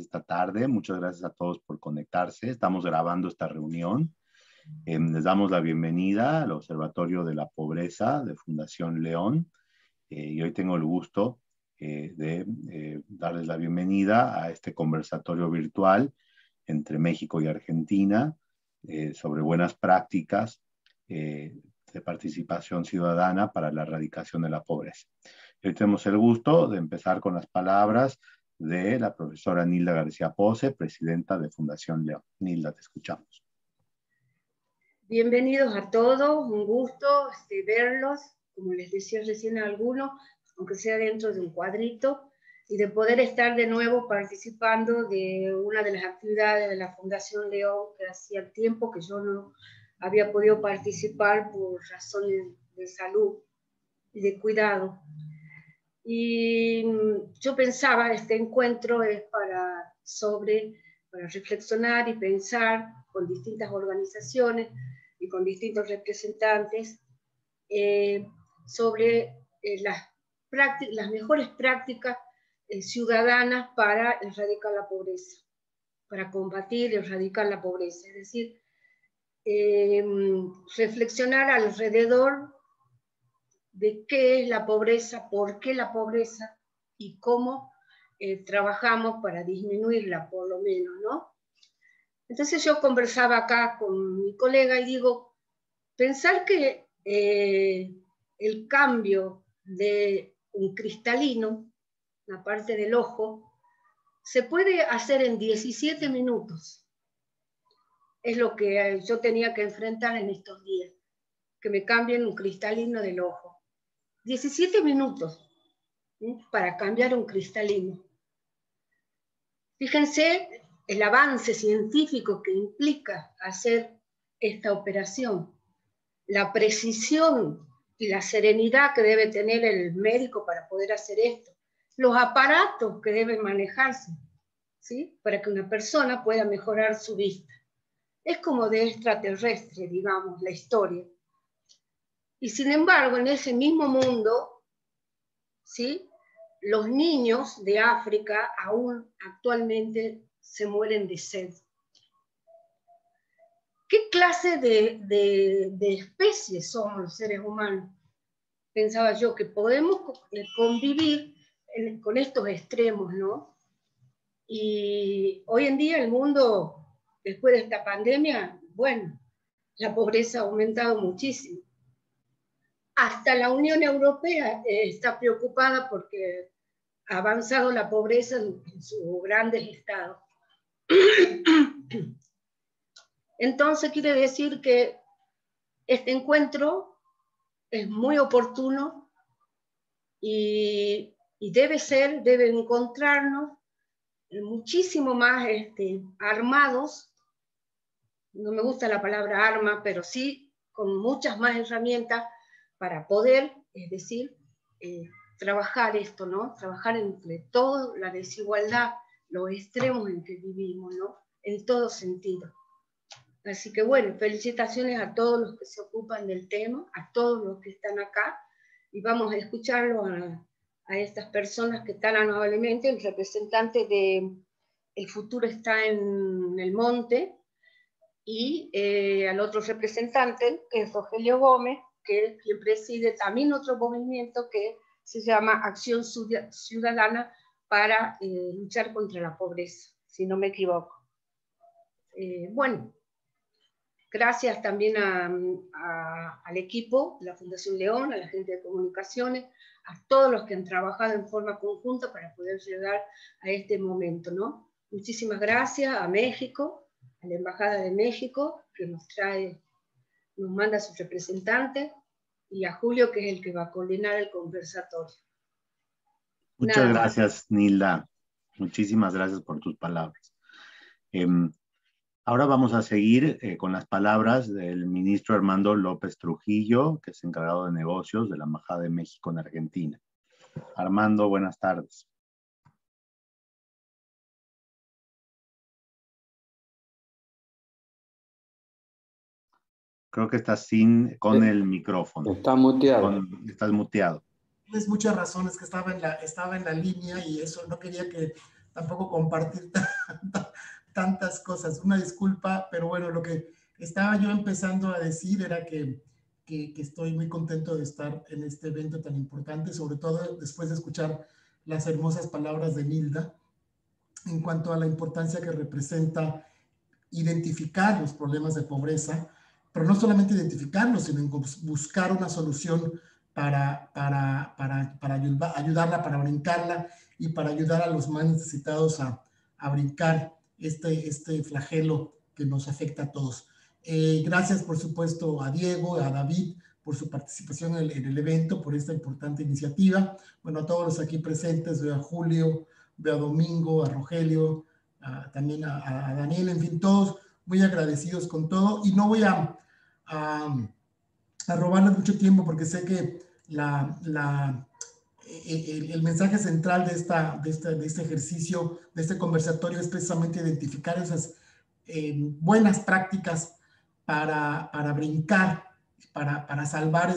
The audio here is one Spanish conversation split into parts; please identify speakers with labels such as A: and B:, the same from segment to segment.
A: esta tarde. Muchas gracias a todos por conectarse. Estamos grabando esta reunión. Les damos la bienvenida al Observatorio de la Pobreza de Fundación León. Y hoy tengo el gusto de darles la bienvenida a este conversatorio virtual entre México y Argentina sobre buenas prácticas de participación ciudadana para la erradicación de la pobreza. Hoy tenemos el gusto de empezar con las palabras de la profesora Nilda García Pose, presidenta de Fundación León. Nilda, te escuchamos.
B: Bienvenidos a todos, un gusto verlos, como les decía recién a algunos, aunque sea dentro de un cuadrito, y de poder estar de nuevo participando de una de las actividades de la Fundación León, que hacía tiempo que yo no había podido participar por razones de salud y de cuidado. Y yo pensaba, este encuentro es para reflexionar y pensar con distintas organizaciones y con distintos representantes sobre las mejores prácticas ciudadanas para erradicar la pobreza, para combatir y erradicar la pobreza. Es decir, reflexionar alrededor de qué es la pobreza, por qué la pobreza y cómo trabajamos para disminuirla, por lo menos, ¿no? Entonces yo conversaba acá con mi colega y digo, pensar que el cambio de un cristalino, la parte del ojo, se puede hacer en 17 minutos. Es lo que yo tenía que enfrentar en estos días, que me cambien un cristalino del ojo. 17 minutos para cambiar un cristalino. Fíjense el avance científico que implica hacer esta operación, la precisión y la serenidad que debe tener el médico para poder hacer esto, los aparatos que deben manejarse, ¿sí? Para que una persona pueda mejorar su vista. Es como de extraterrestre, digamos, la historia. Y sin embargo, en ese mismo mundo, ¿sí?, los niños de África aún actualmente se mueren de sed. ¿Qué clase de especies somos los seres humanos? Pensaba yo que podemos convivir con estos extremos, ¿no? Y hoy en día el mundo, después de esta pandemia, bueno, la pobreza ha aumentado muchísimo. Hasta la Unión Europea está preocupada porque ha avanzado la pobreza en sus grandes estados. Entonces quiere decir que este encuentro es muy oportuno y debe encontrarnos muchísimo más armados, no me gusta la palabra arma, pero sí con muchas más herramientas para poder, es decir, trabajar esto, ¿no? Trabajar entre todo, la desigualdad, los extremos en que vivimos, ¿no? En todo sentido. Así que bueno, felicitaciones a todos los que se ocupan del tema, a todos los que están acá, y vamos a escucharlo a estas personas que tan amablemente, el representante de El Futuro está en el Monte, y al otro representante, que es Rogelio Gómez, que es quien preside también otro movimiento que se llama Acción Ciudadana para luchar contra la pobreza, si no me equivoco. Bueno, gracias también al equipo de la Fundación León, a la gente de comunicaciones, a todos los que han trabajado en forma conjunta para poder llegar a este momento, ¿no? Muchísimas gracias a México, a la Embajada de México, que nos manda a su representante, y a Julio, que es el que va a coordinar el conversatorio.
A: Muchas gracias, Nilda. Muchísimas gracias por tus palabras. Ahora vamos a seguir con las palabras del ministro Armando López Trujillo, que es encargado de negocios de la Embajada de México en Argentina. Armando, buenas tardes. Creo que estás con el micrófono.
C: Está muteado.
A: Estás muteado.
D: Tienes muchas razones, que estaba en la línea y eso no quería que
C: tampoco compartir tantas cosas. Una disculpa, pero bueno, lo que estaba yo empezando a decir era que estoy muy contento de estar en este evento tan importante, sobre todo después de escuchar las hermosas palabras de Nilda en cuanto a la importancia que representa identificar los problemas de pobreza, pero no solamente identificarlos, sino buscar una solución para ayudarla, para brincarla y para ayudar a los más necesitados a brincar este flagelo que nos afecta a todos. Gracias, por supuesto, a Diego, a David, por su participación en el evento, por esta importante iniciativa. Bueno, a todos los aquí presentes, veo a Julio, veo a Domingo, a Rogelio, también a Daniel, en fin, todos muy agradecidos con todo. Y no voy a robarles mucho tiempo porque sé que el mensaje central de este ejercicio, de este conversatorio, es precisamente identificar esas buenas prácticas para brincar, para salvar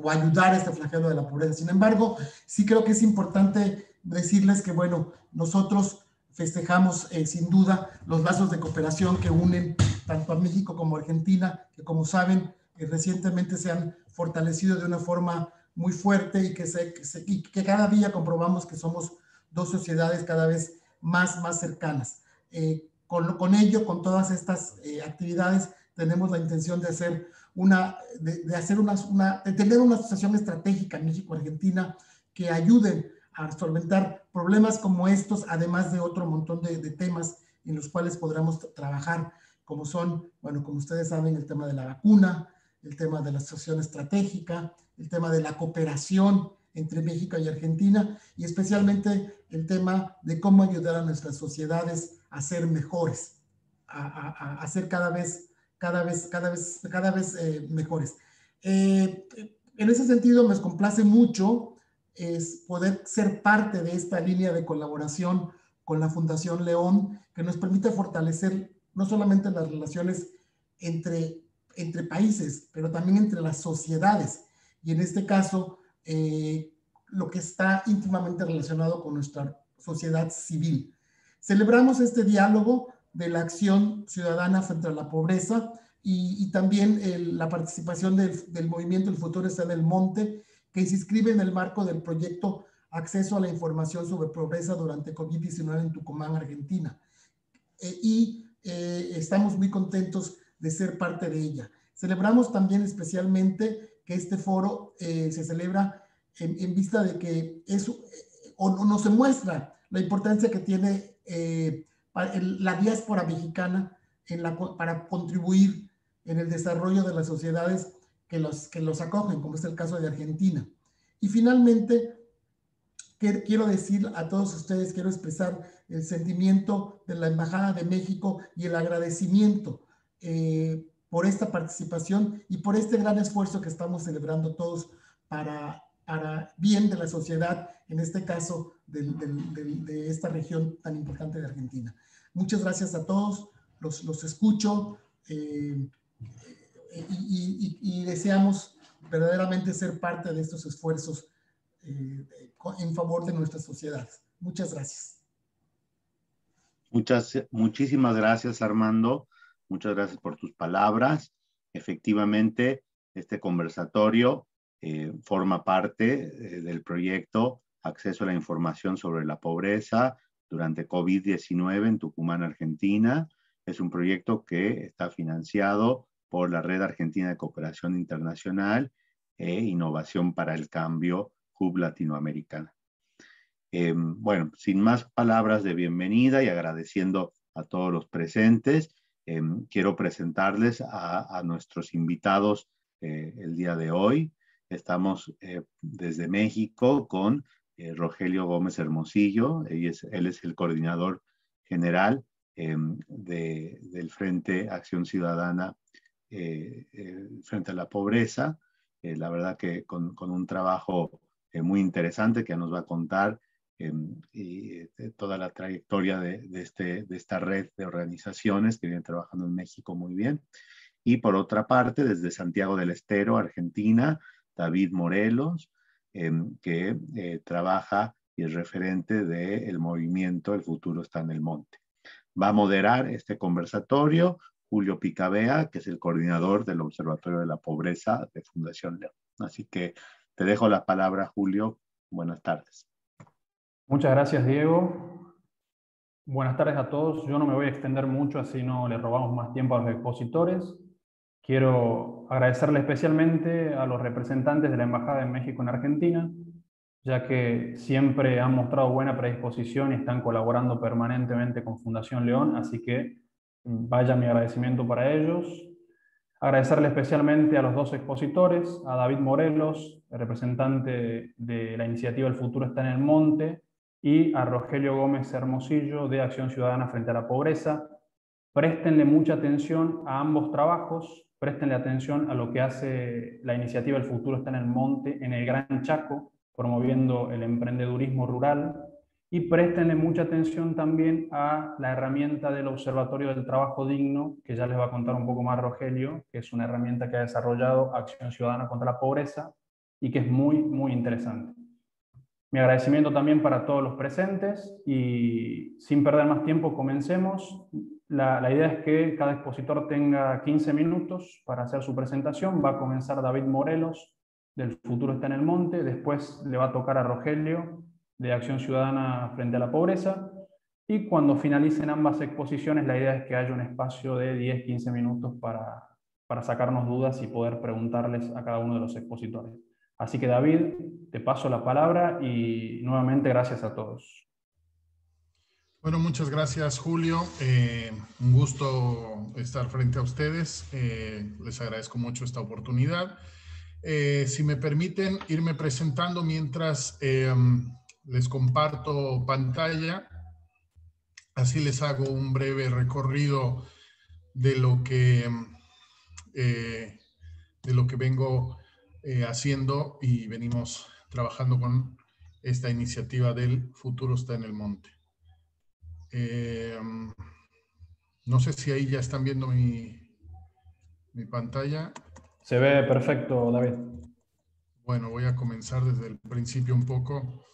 C: o ayudar a este flagelo de la pobreza. Sin embargo, sí creo que es importante decirles que, bueno, nosotros festejamos sin duda los lazos de cooperación que unen tanto a México como a Argentina, que como saben, recientemente se han fortalecido de una forma muy fuerte y que cada día comprobamos que somos dos sociedades cada vez más cercanas. Con ello, con todas estas actividades, tenemos la intención de hacer de tener una asociación estratégica en México-Argentina que ayuden a solventar problemas como estos, además de otro montón de temas en los cuales podremos trabajar, como son, bueno, como ustedes saben, el tema de la vacuna, el tema de la asociación estratégica, el tema de la cooperación entre México y Argentina, y especialmente el tema de cómo ayudar a nuestras sociedades a ser mejores, a ser cada vez mejores. En ese sentido, me complace mucho poder ser parte de esta línea de colaboración con la Fundación León, que nos permite fortalecer no solamente las relaciones entre países, pero también entre las sociedades. Y en este caso, lo que está íntimamente relacionado con nuestra sociedad civil. Celebramos este diálogo de la acción ciudadana frente a la pobreza y también la participación del movimiento El Futuro está en el Monte, que se inscribe en el marco del proyecto Acceso a la Información sobre Pobreza durante COVID-19 en Tucumán, Argentina. Estamos muy contentos de ser parte de ella. Celebramos también especialmente que este foro se celebra en vista de que nos muestra la importancia que tiene la diáspora mexicana para contribuir en el desarrollo de las sociedades que los acogen, como es el caso de Argentina. Y finalmente, quiero decir a todos ustedes, quiero expresar el sentimiento de la Embajada de México y el agradecimiento por esta participación y por este gran esfuerzo que estamos celebrando todos para bien de la sociedad, en este caso de esta región tan importante de Argentina. Muchas gracias a todos, los escucho y deseamos verdaderamente ser parte de estos esfuerzos en favor de nuestras sociedades. Muchas gracias.
A: Muchísimas gracias, Armando. Muchas gracias por tus palabras. Efectivamente, este conversatorio forma parte del proyecto Acceso a la Información sobre la Pobreza durante COVID-19 en Tucumán, Argentina. Es un proyecto que está financiado por la Red Argentina de Cooperación Internacional e Innovación para el Cambio, Hub Latinoamericana. Bueno, sin más palabras de bienvenida y agradeciendo a todos los presentes, quiero presentarles a nuestros invitados el día de hoy. Estamos desde México con Rogelio Gómez Hermosillo. Él es el coordinador general del Frente Acción Ciudadana frente a la pobreza. La verdad que con un trabajo muy interesante que nos va a contar y toda la trayectoria de esta red de organizaciones que vienen trabajando en México muy bien. Y por otra parte, desde Santiago del Estero, Argentina, David Morelos, que trabaja y el referente del movimiento El Futuro está en el Monte. Va a moderar este conversatorio Julio Picabea, que es el coordinador del Observatorio de la Pobreza de Fundación León. Así que te dejo la palabra, Julio. Buenas tardes.
D: Muchas gracias, Diego. Buenas tardes a todos. Yo no me voy a extender mucho, así no le robamos más tiempo a los expositores. Quiero agradecerle especialmente a los representantes de la Embajada de México en Argentina, ya que siempre han mostrado buena predisposición y están colaborando permanentemente con Fundación León, así que vaya mi agradecimiento para ellos. Agradecerle especialmente a los dos expositores, a David Morelos, el representante de la iniciativa El Futuro está en el Monte, y a Rogelio Gómez Hermosillo, de Acción Ciudadana Frente a la Pobreza. Préstenle mucha atención a ambos trabajos, préstenle atención a lo que hace la iniciativa El Futuro está en el Monte, en el Gran Chaco, promoviendo el emprendedurismo rural, y préstenle mucha atención también a la herramienta del Observatorio del Trabajo Digno, que ya les va a contar un poco más Rogelio, que es una herramienta que ha desarrollado Acción Ciudadana contra la Pobreza y que es muy, muy interesante. Mi agradecimiento también para todos los presentes, y sin perder más tiempo comencemos. La idea es que cada expositor tenga 15 minutos para hacer su presentación. Va a comenzar David Morelos, del Futuro está en el Monte, después le va a tocar a Rogelio, de Acción Ciudadana Frente a la Pobreza, y cuando finalicen ambas exposiciones la idea es que haya un espacio de 10-15 minutos para sacarnos dudas y poder preguntarles a cada uno de los expositores. Así que David, te paso la palabra y nuevamente gracias a todos.
E: Bueno, muchas gracias, Julio. Un gusto estar frente a ustedes. Les agradezco mucho esta oportunidad. Si me permiten irme presentando mientras les comparto pantalla, así les hago un breve recorrido de lo que vengo haciendo y venimos trabajando con esta iniciativa del Futuro está en el Monte. No sé si ahí ya están viendo mi pantalla.
D: Se ve perfecto, David.
E: Bueno, voy a comenzar desde el principio un poco.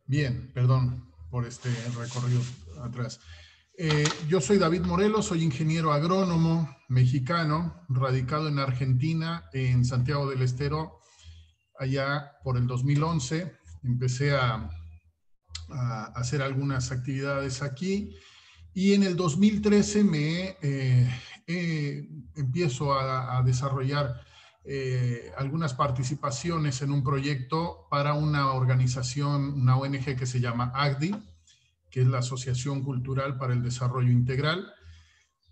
E: Bien, perdón por este recorrido atrás. Yo soy David Morelos, soy ingeniero agrónomo mexicano, radicado en Argentina, en Santiago del Estero, allá por el 2011. Empecé a hacer algunas actividades aquí y en el 2013 empiezo a desarrollar algunas participaciones en un proyecto para una organización, una ONG que se llama ACDI, que es la Asociación Cultural para el Desarrollo Integral.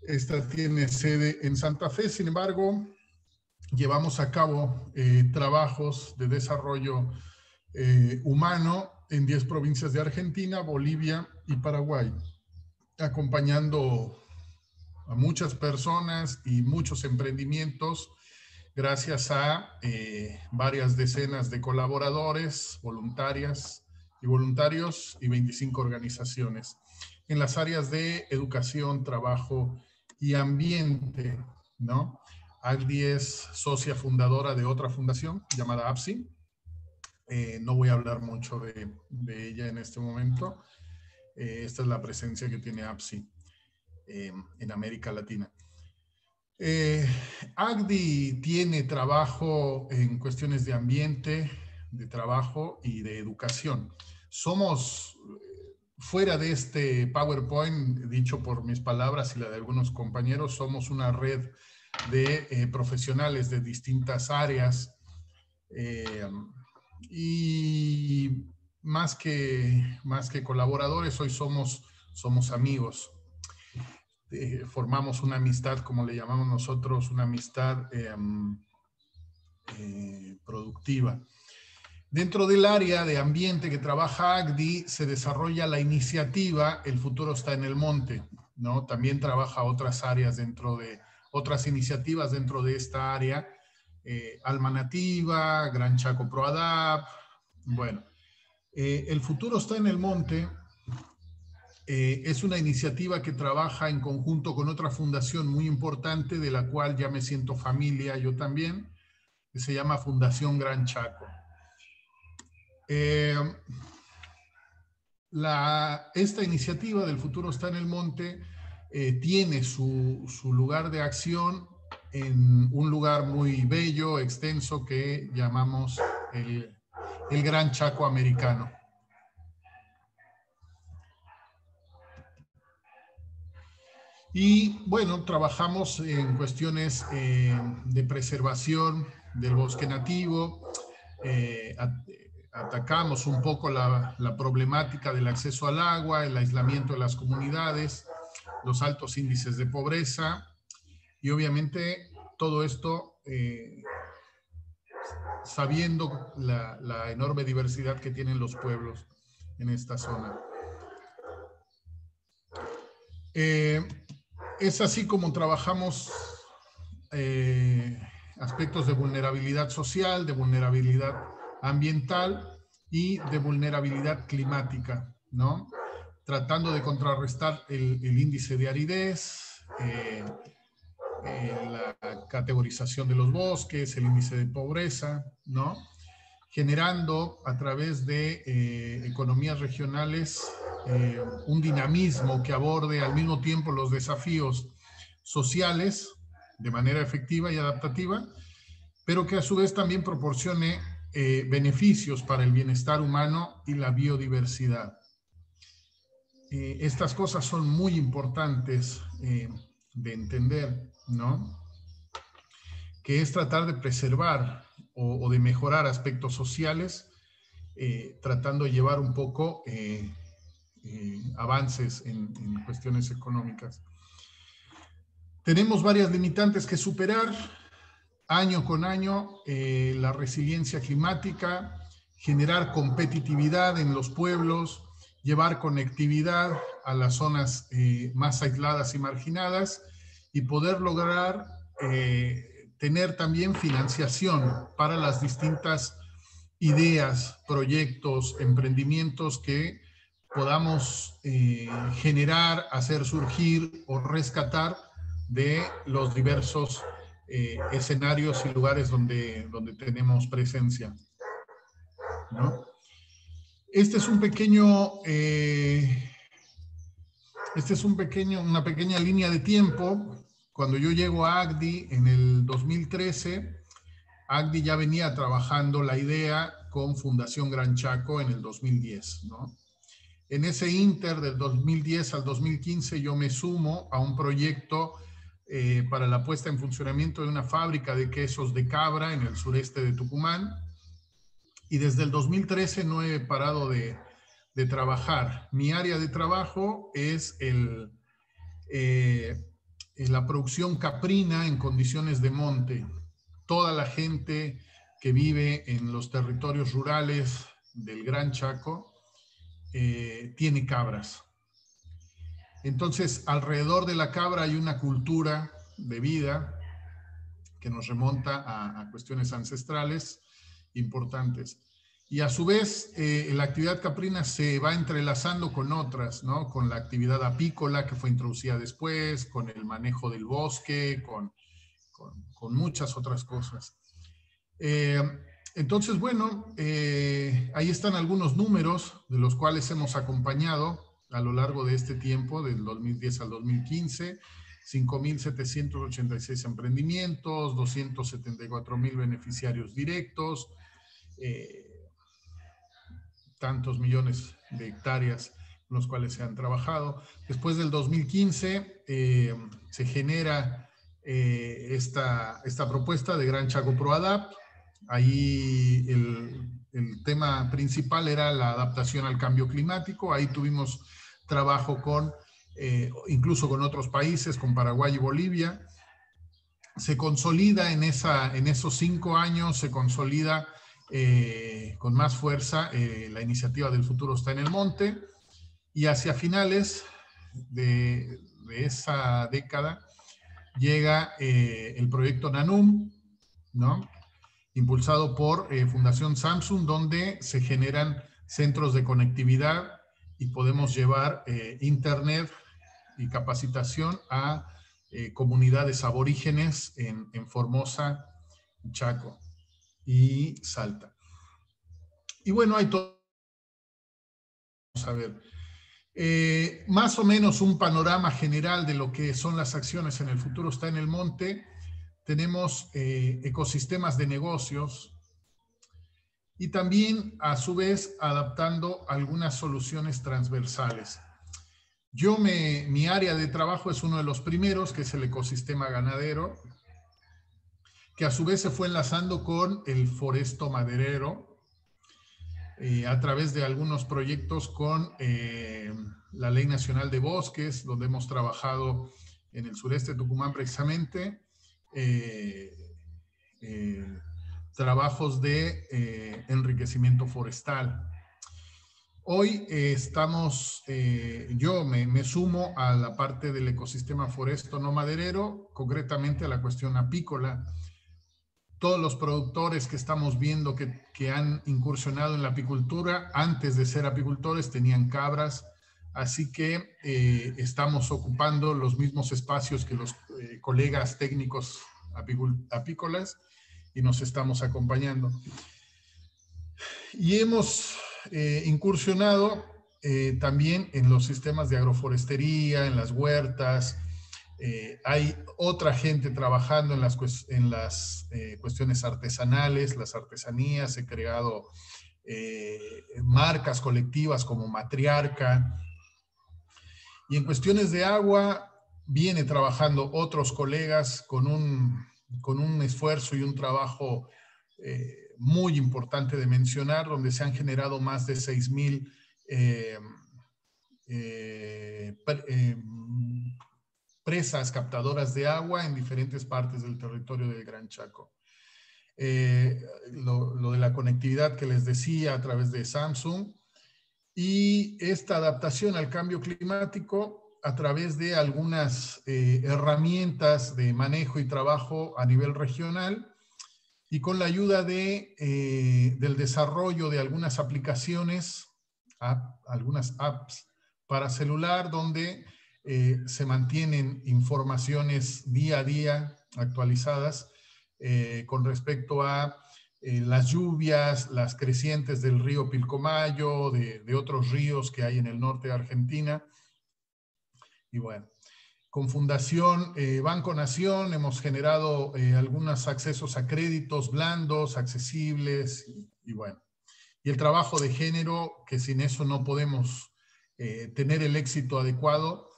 E: Esta tiene sede en Santa Fe, sin embargo, llevamos a cabo trabajos de desarrollo humano en 10 provincias de Argentina, Bolivia y Paraguay, acompañando a muchas personas y muchos emprendimientos gracias a varias decenas de colaboradores, voluntarias y voluntarios y 25 organizaciones en las áreas de educación, trabajo y ambiente, ¿no? ACDI es socia fundadora de otra fundación llamada APSI. No voy a hablar mucho de ella en este momento. Esta es la presencia que tiene APSI en América Latina. ACDI tiene trabajo en cuestiones de ambiente, de trabajo y de educación. Somos, fuera de este PowerPoint, dicho por mis palabras y la de algunos compañeros, somos una red de profesionales de distintas áreas y más que colaboradores, hoy somos amigos. Formamos una amistad, como le llamamos nosotros, una amistad productiva. Dentro del área de ambiente que trabaja ACDI se desarrolla la iniciativa El Futuro está en el Monte, ¿no? También trabaja otras áreas otras iniciativas dentro de esta área, Alma Nativa, Gran Chaco ProAdap. Bueno, El Futuro está en el Monte es una iniciativa que trabaja en conjunto con otra fundación muy importante, de la cual ya me siento familia yo también, que se llama Fundación Gran Chaco. esta iniciativa del Futuro está en el Monte tiene su lugar de acción en un lugar muy bello, extenso, que llamamos el Gran Chaco Americano. Y bueno, trabajamos en cuestiones de preservación del bosque nativo, atacamos un poco la problemática del acceso al agua, el aislamiento de las comunidades, los altos índices de pobreza y obviamente todo esto sabiendo la enorme diversidad que tienen los pueblos en esta zona. Es así como trabajamos aspectos de vulnerabilidad social, de vulnerabilidad ambiental y de vulnerabilidad climática, ¿no? Tratando de contrarrestar el índice de aridez, la categorización de los bosques, el índice de pobreza, ¿no? Generando a través de economías regionales un dinamismo que aborde al mismo tiempo los desafíos sociales de manera efectiva y adaptativa, pero que a su vez también proporcione beneficios para el bienestar humano y la biodiversidad. Estas cosas son muy importantes de entender, ¿no? Que es tratar de preservar o de mejorar aspectos sociales, tratando de llevar un poco avances en cuestiones económicas. Tenemos varias limitantes que superar año con año, la resiliencia climática, generar competitividad en los pueblos, llevar conectividad a las zonas más aisladas y marginadas y poder lograr tener también financiación para las distintas ideas, proyectos, emprendimientos que podamos generar, hacer surgir o rescatar de los diversos escenarios y lugares donde tenemos presencia, ¿no? Este es una pequeña línea de tiempo. Cuando yo llego a ACDI en el 2013, ACDI ya venía trabajando la idea con Fundación Gran Chaco en el 2010, ¿no? En ese inter del 2010 al 2015 yo me sumo a un proyecto para la puesta en funcionamiento de una fábrica de quesos de cabra en el sureste de Tucumán. Y desde el 2013 no he parado de trabajar. Mi área de trabajo es la producción caprina en condiciones de monte. Toda la gente que vive en los territorios rurales del Gran Chaco tiene cabras. Entonces, alrededor de la cabra hay una cultura de vida que nos remonta a cuestiones ancestrales importantes. Y a su vez, la actividad caprina se va entrelazando con otras, ¿no? Con la actividad apícola que fue introducida después, con el manejo del bosque, con muchas otras cosas. Entonces, bueno, ahí están algunos números de los cuales hemos acompañado a lo largo de este tiempo, del 2010 al 2015, 5.786 emprendimientos, 274.000 beneficiarios directos, tantos millones de hectáreas en los cuales se han trabajado. Después del 2015 se genera esta propuesta de Gran Chaco ProAdapt. Ahí el tema principal era la adaptación al cambio climático. Ahí tuvimos trabajo incluso con otros países, con Paraguay y Bolivia. Se consolida en esos 5 años, se consolida con más fuerza la iniciativa del Futuro está en el Monte, y hacia finales de esa década llega el proyecto NANUM, ¿no? Impulsado por Fundación Samsung, donde se generan centros de conectividad y podemos llevar internet y capacitación a comunidades aborígenes en Formosa, Chaco y Salta. Y bueno, hay todo. Vamos a ver. Más o menos un panorama general de lo que son las acciones en el futuro está en el monte. Tenemos ecosistemas de negocios y también, a su vez, adaptando algunas soluciones transversales. Mi área de trabajo es uno de los primeros, que es el ecosistema ganadero, que a su vez se fue enlazando con el foresto maderero, a través de algunos proyectos con la Ley Nacional de Bosques, donde hemos trabajado en el sureste de Tucumán precisamente, trabajos de enriquecimiento forestal. Hoy yo me sumo a la parte del ecosistema foresto no maderero, concretamente a la cuestión apícola. Todos los productores que estamos viendo que han incursionado en la apicultura, antes de ser apicultores tenían cabras, así que estamos ocupando los mismos espacios que los colegas técnicos apícolas y nos estamos acompañando. Y hemos incursionado también en los sistemas de agroforestería, en las huertas. Hay otra gente trabajando en las cuestiones artesanales, las artesanías. He creado marcas colectivas como Matriarca. Y en cuestiones de agua, viene trabajando otros colegas con un esfuerzo y un trabajo muy importante de mencionar, donde se han generado más de 6,000 presas captadoras de agua en diferentes partes del territorio del Gran Chaco. Lo de la conectividad que les decía a través de Samsung, y esta adaptación al cambio climático a través de algunas herramientas de manejo y trabajo a nivel regional, y con la ayuda del desarrollo de algunas aplicaciones, algunas apps para celular, donde se mantienen informaciones día a día actualizadas con respecto a las lluvias, las crecientes del río Pilcomayo, de otros ríos que hay en el norte de Argentina. Y bueno, con Fundación Banco Nación hemos generado algunos accesos a créditos blandos, accesibles, y bueno. Y el trabajo de género, que sin eso no podemos tener el éxito adecuado,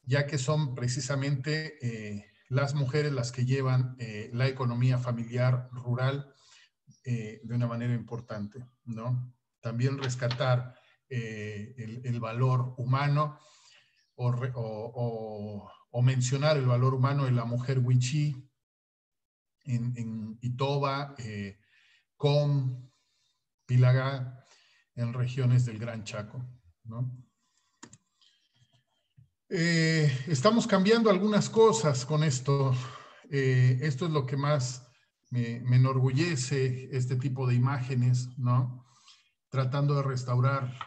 E: ya que son precisamente las mujeres las que llevan la economía familiar rural de una manera importante, ¿no? También rescatar el valor humano o mencionar el valor humano de la mujer wichí en Itoba, Com, Pilagá, en regiones del Gran Chaco, ¿no? Estamos cambiando algunas cosas con esto. Esto es lo que más me enorgullece, este tipo de imágenes, ¿no? Tratando de restaurar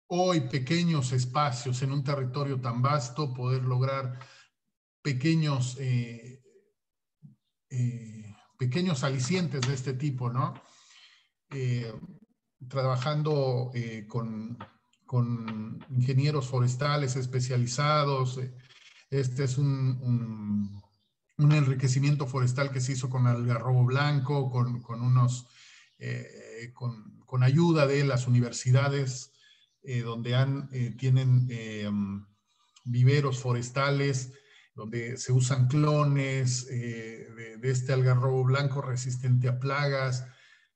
E: hoy pequeños espacios en un territorio tan vasto, poder lograr pequeños alicientes de este tipo, ¿no? Trabajando con ingenieros forestales especializados. Este es un enriquecimiento forestal que se hizo con algarrobo blanco, con ayuda de las universidades, donde tienen viveros forestales, donde se usan clones de este algarrobo blanco resistente a plagas.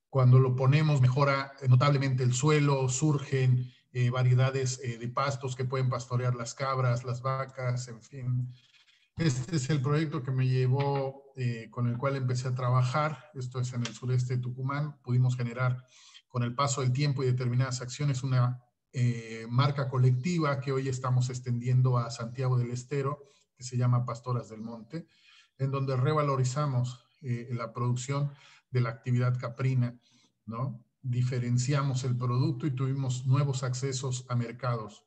E: Cuando lo ponemos mejora notablemente el suelo, surgen variedades de pastos que pueden pastorear las cabras, las vacas, en fin. Este es el proyecto que me llevó, con el cual empecé a trabajar. Esto es en el sureste de Tucumán. Pudimos generar, con el paso del tiempo y determinadas acciones, una marca colectiva que hoy estamos extendiendo a Santiago del Estero, que se llama Pastoras del Monte, en donde revalorizamos la producción de la actividad caprina, ¿no? Diferenciamos el producto y tuvimos nuevos accesos a mercados.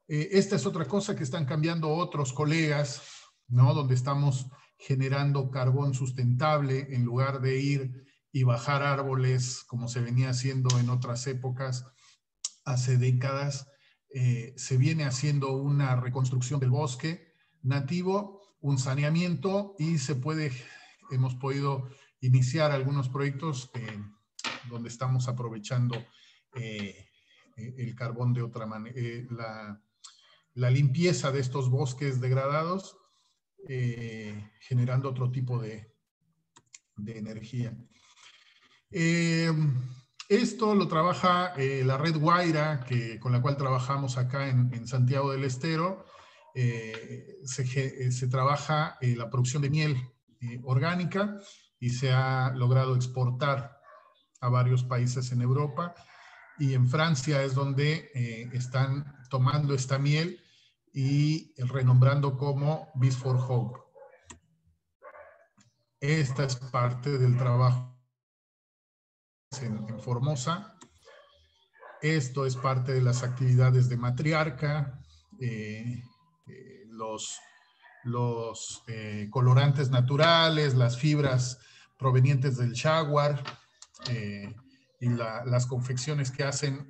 E: Esta es otra cosa que están cambiando otros colegas, ¿no? Donde estamos generando carbón sustentable en lugar de ir y bajar árboles como se venía haciendo en otras épocas, hace décadas. se viene haciendo una reconstrucción del bosque nativo, un saneamiento y hemos podido iniciar algunos proyectos donde estamos aprovechando el carbón de otra manera, la limpieza de estos bosques degradados, generando otro tipo de energía. Esto lo trabaja la red Guaira, con la cual trabajamos acá en Santiago del Estero. Se trabaja la producción de miel orgánica y se ha logrado exportar a varios países en Europa. Y en Francia es donde están tomando esta miel y renombrando como Bees for Hope. Esta es parte del trabajo en Formosa. Esto es parte de las actividades de Matriarca, los colorantes naturales, las fibras provenientes del jaguar y las confecciones que hacen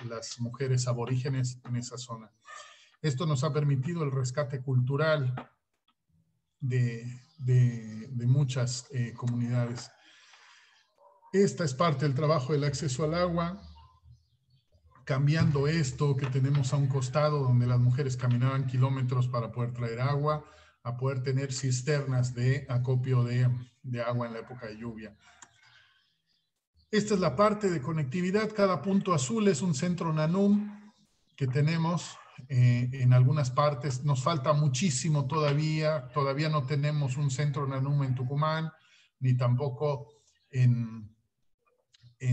E: las mujeres aborígenes en esa zona. Esto nos ha permitido el rescate cultural de muchas comunidades. Esta es parte del trabajo del acceso al agua, cambiando esto que tenemos a un costado donde las mujeres caminaban kilómetros para poder traer agua, a poder tener cisternas de acopio de agua en la época de lluvia. Esta es la parte de conectividad. Cada punto azul es un centro NANUM que tenemos en algunas partes. Nos falta muchísimo todavía. Todavía no tenemos un centro NANUM en Tucumán, ni tampoco en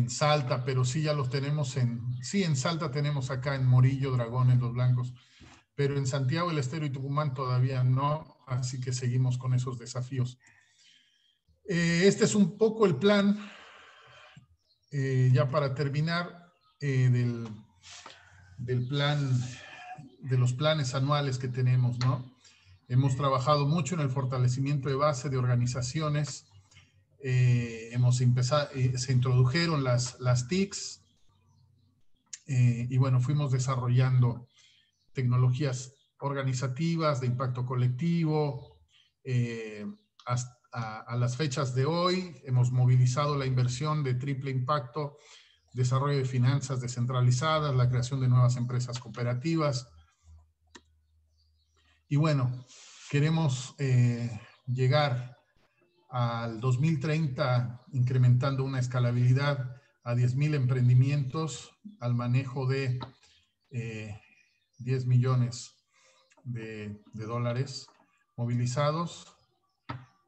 E: Salta, pero sí ya los tenemos en Salta tenemos acá en Morillo, Dragones, Los Blancos, pero en Santiago del Estero y Tucumán todavía no, así que seguimos con esos desafíos. Este es un poco el plan, ya para terminar, del plan, de los planes anuales que tenemos, ¿no? Hemos trabajado mucho en el fortalecimiento de base de organizaciones. Hemos empezado, se introdujeron las TICs y bueno, fuimos desarrollando tecnologías organizativas de impacto colectivo. A las fechas de hoy hemos movilizado la inversión de triple impacto, desarrollo de finanzas descentralizadas, la creación de nuevas empresas cooperativas. Y bueno, queremos llegar al 2030 incrementando una escalabilidad a 10,000 emprendimientos, al manejo de 10 millones de dólares movilizados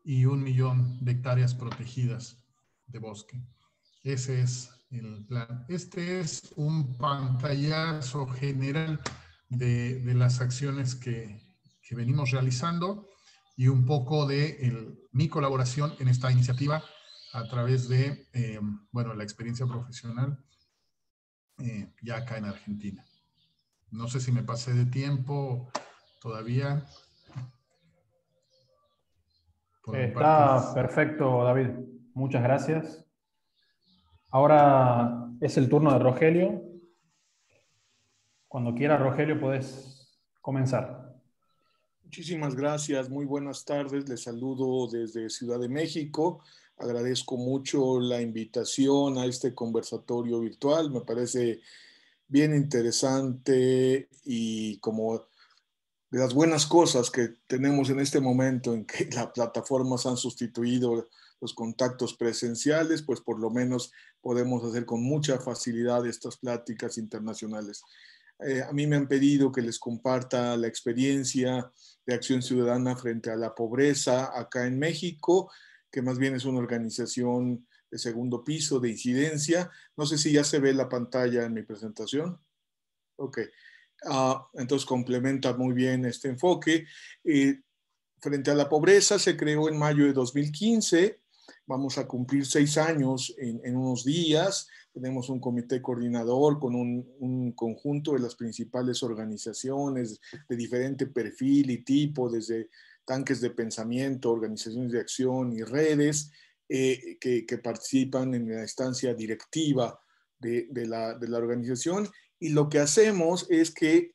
E: y 1 millón de hectáreas protegidas de bosque. Ese es el plan. Este es un pantallazo general de las acciones que venimos realizando y un poco de mi colaboración en esta iniciativa a través de, bueno, la experiencia profesional ya acá en Argentina. No sé si me pasé de tiempo todavía.
D: Está perfecto, David. Muchas gracias. Ahora es el turno de Rogelio. Cuando quiera, Rogelio, puedes comenzar.
F: Muchísimas gracias, muy buenas tardes, les saludo desde Ciudad de México, agradezco mucho la invitación a este conversatorio virtual, me parece bien interesante y como de las buenas cosas que tenemos en este momento en que las plataformas han sustituido los contactos presenciales, pues por lo menos podemos hacer con mucha facilidad estas pláticas internacionales. A mí me han pedido que les comparta la experiencia de Acción Ciudadana frente a la pobreza acá en México, que más bien es una organización de segundo piso de incidencia. No sé si ya se ve la pantalla en mi presentación. Ok. Entonces complementa muy bien este enfoque. Frente a la pobreza se creó en mayo de 2015. Vamos a cumplir 6 años en unos días. Tenemos un comité coordinador con un conjunto de las principales organizaciones de diferente perfil y tipo, desde tanques de pensamiento, organizaciones de acción y redes que participan en la instancia directiva de la organización. Y lo que hacemos es que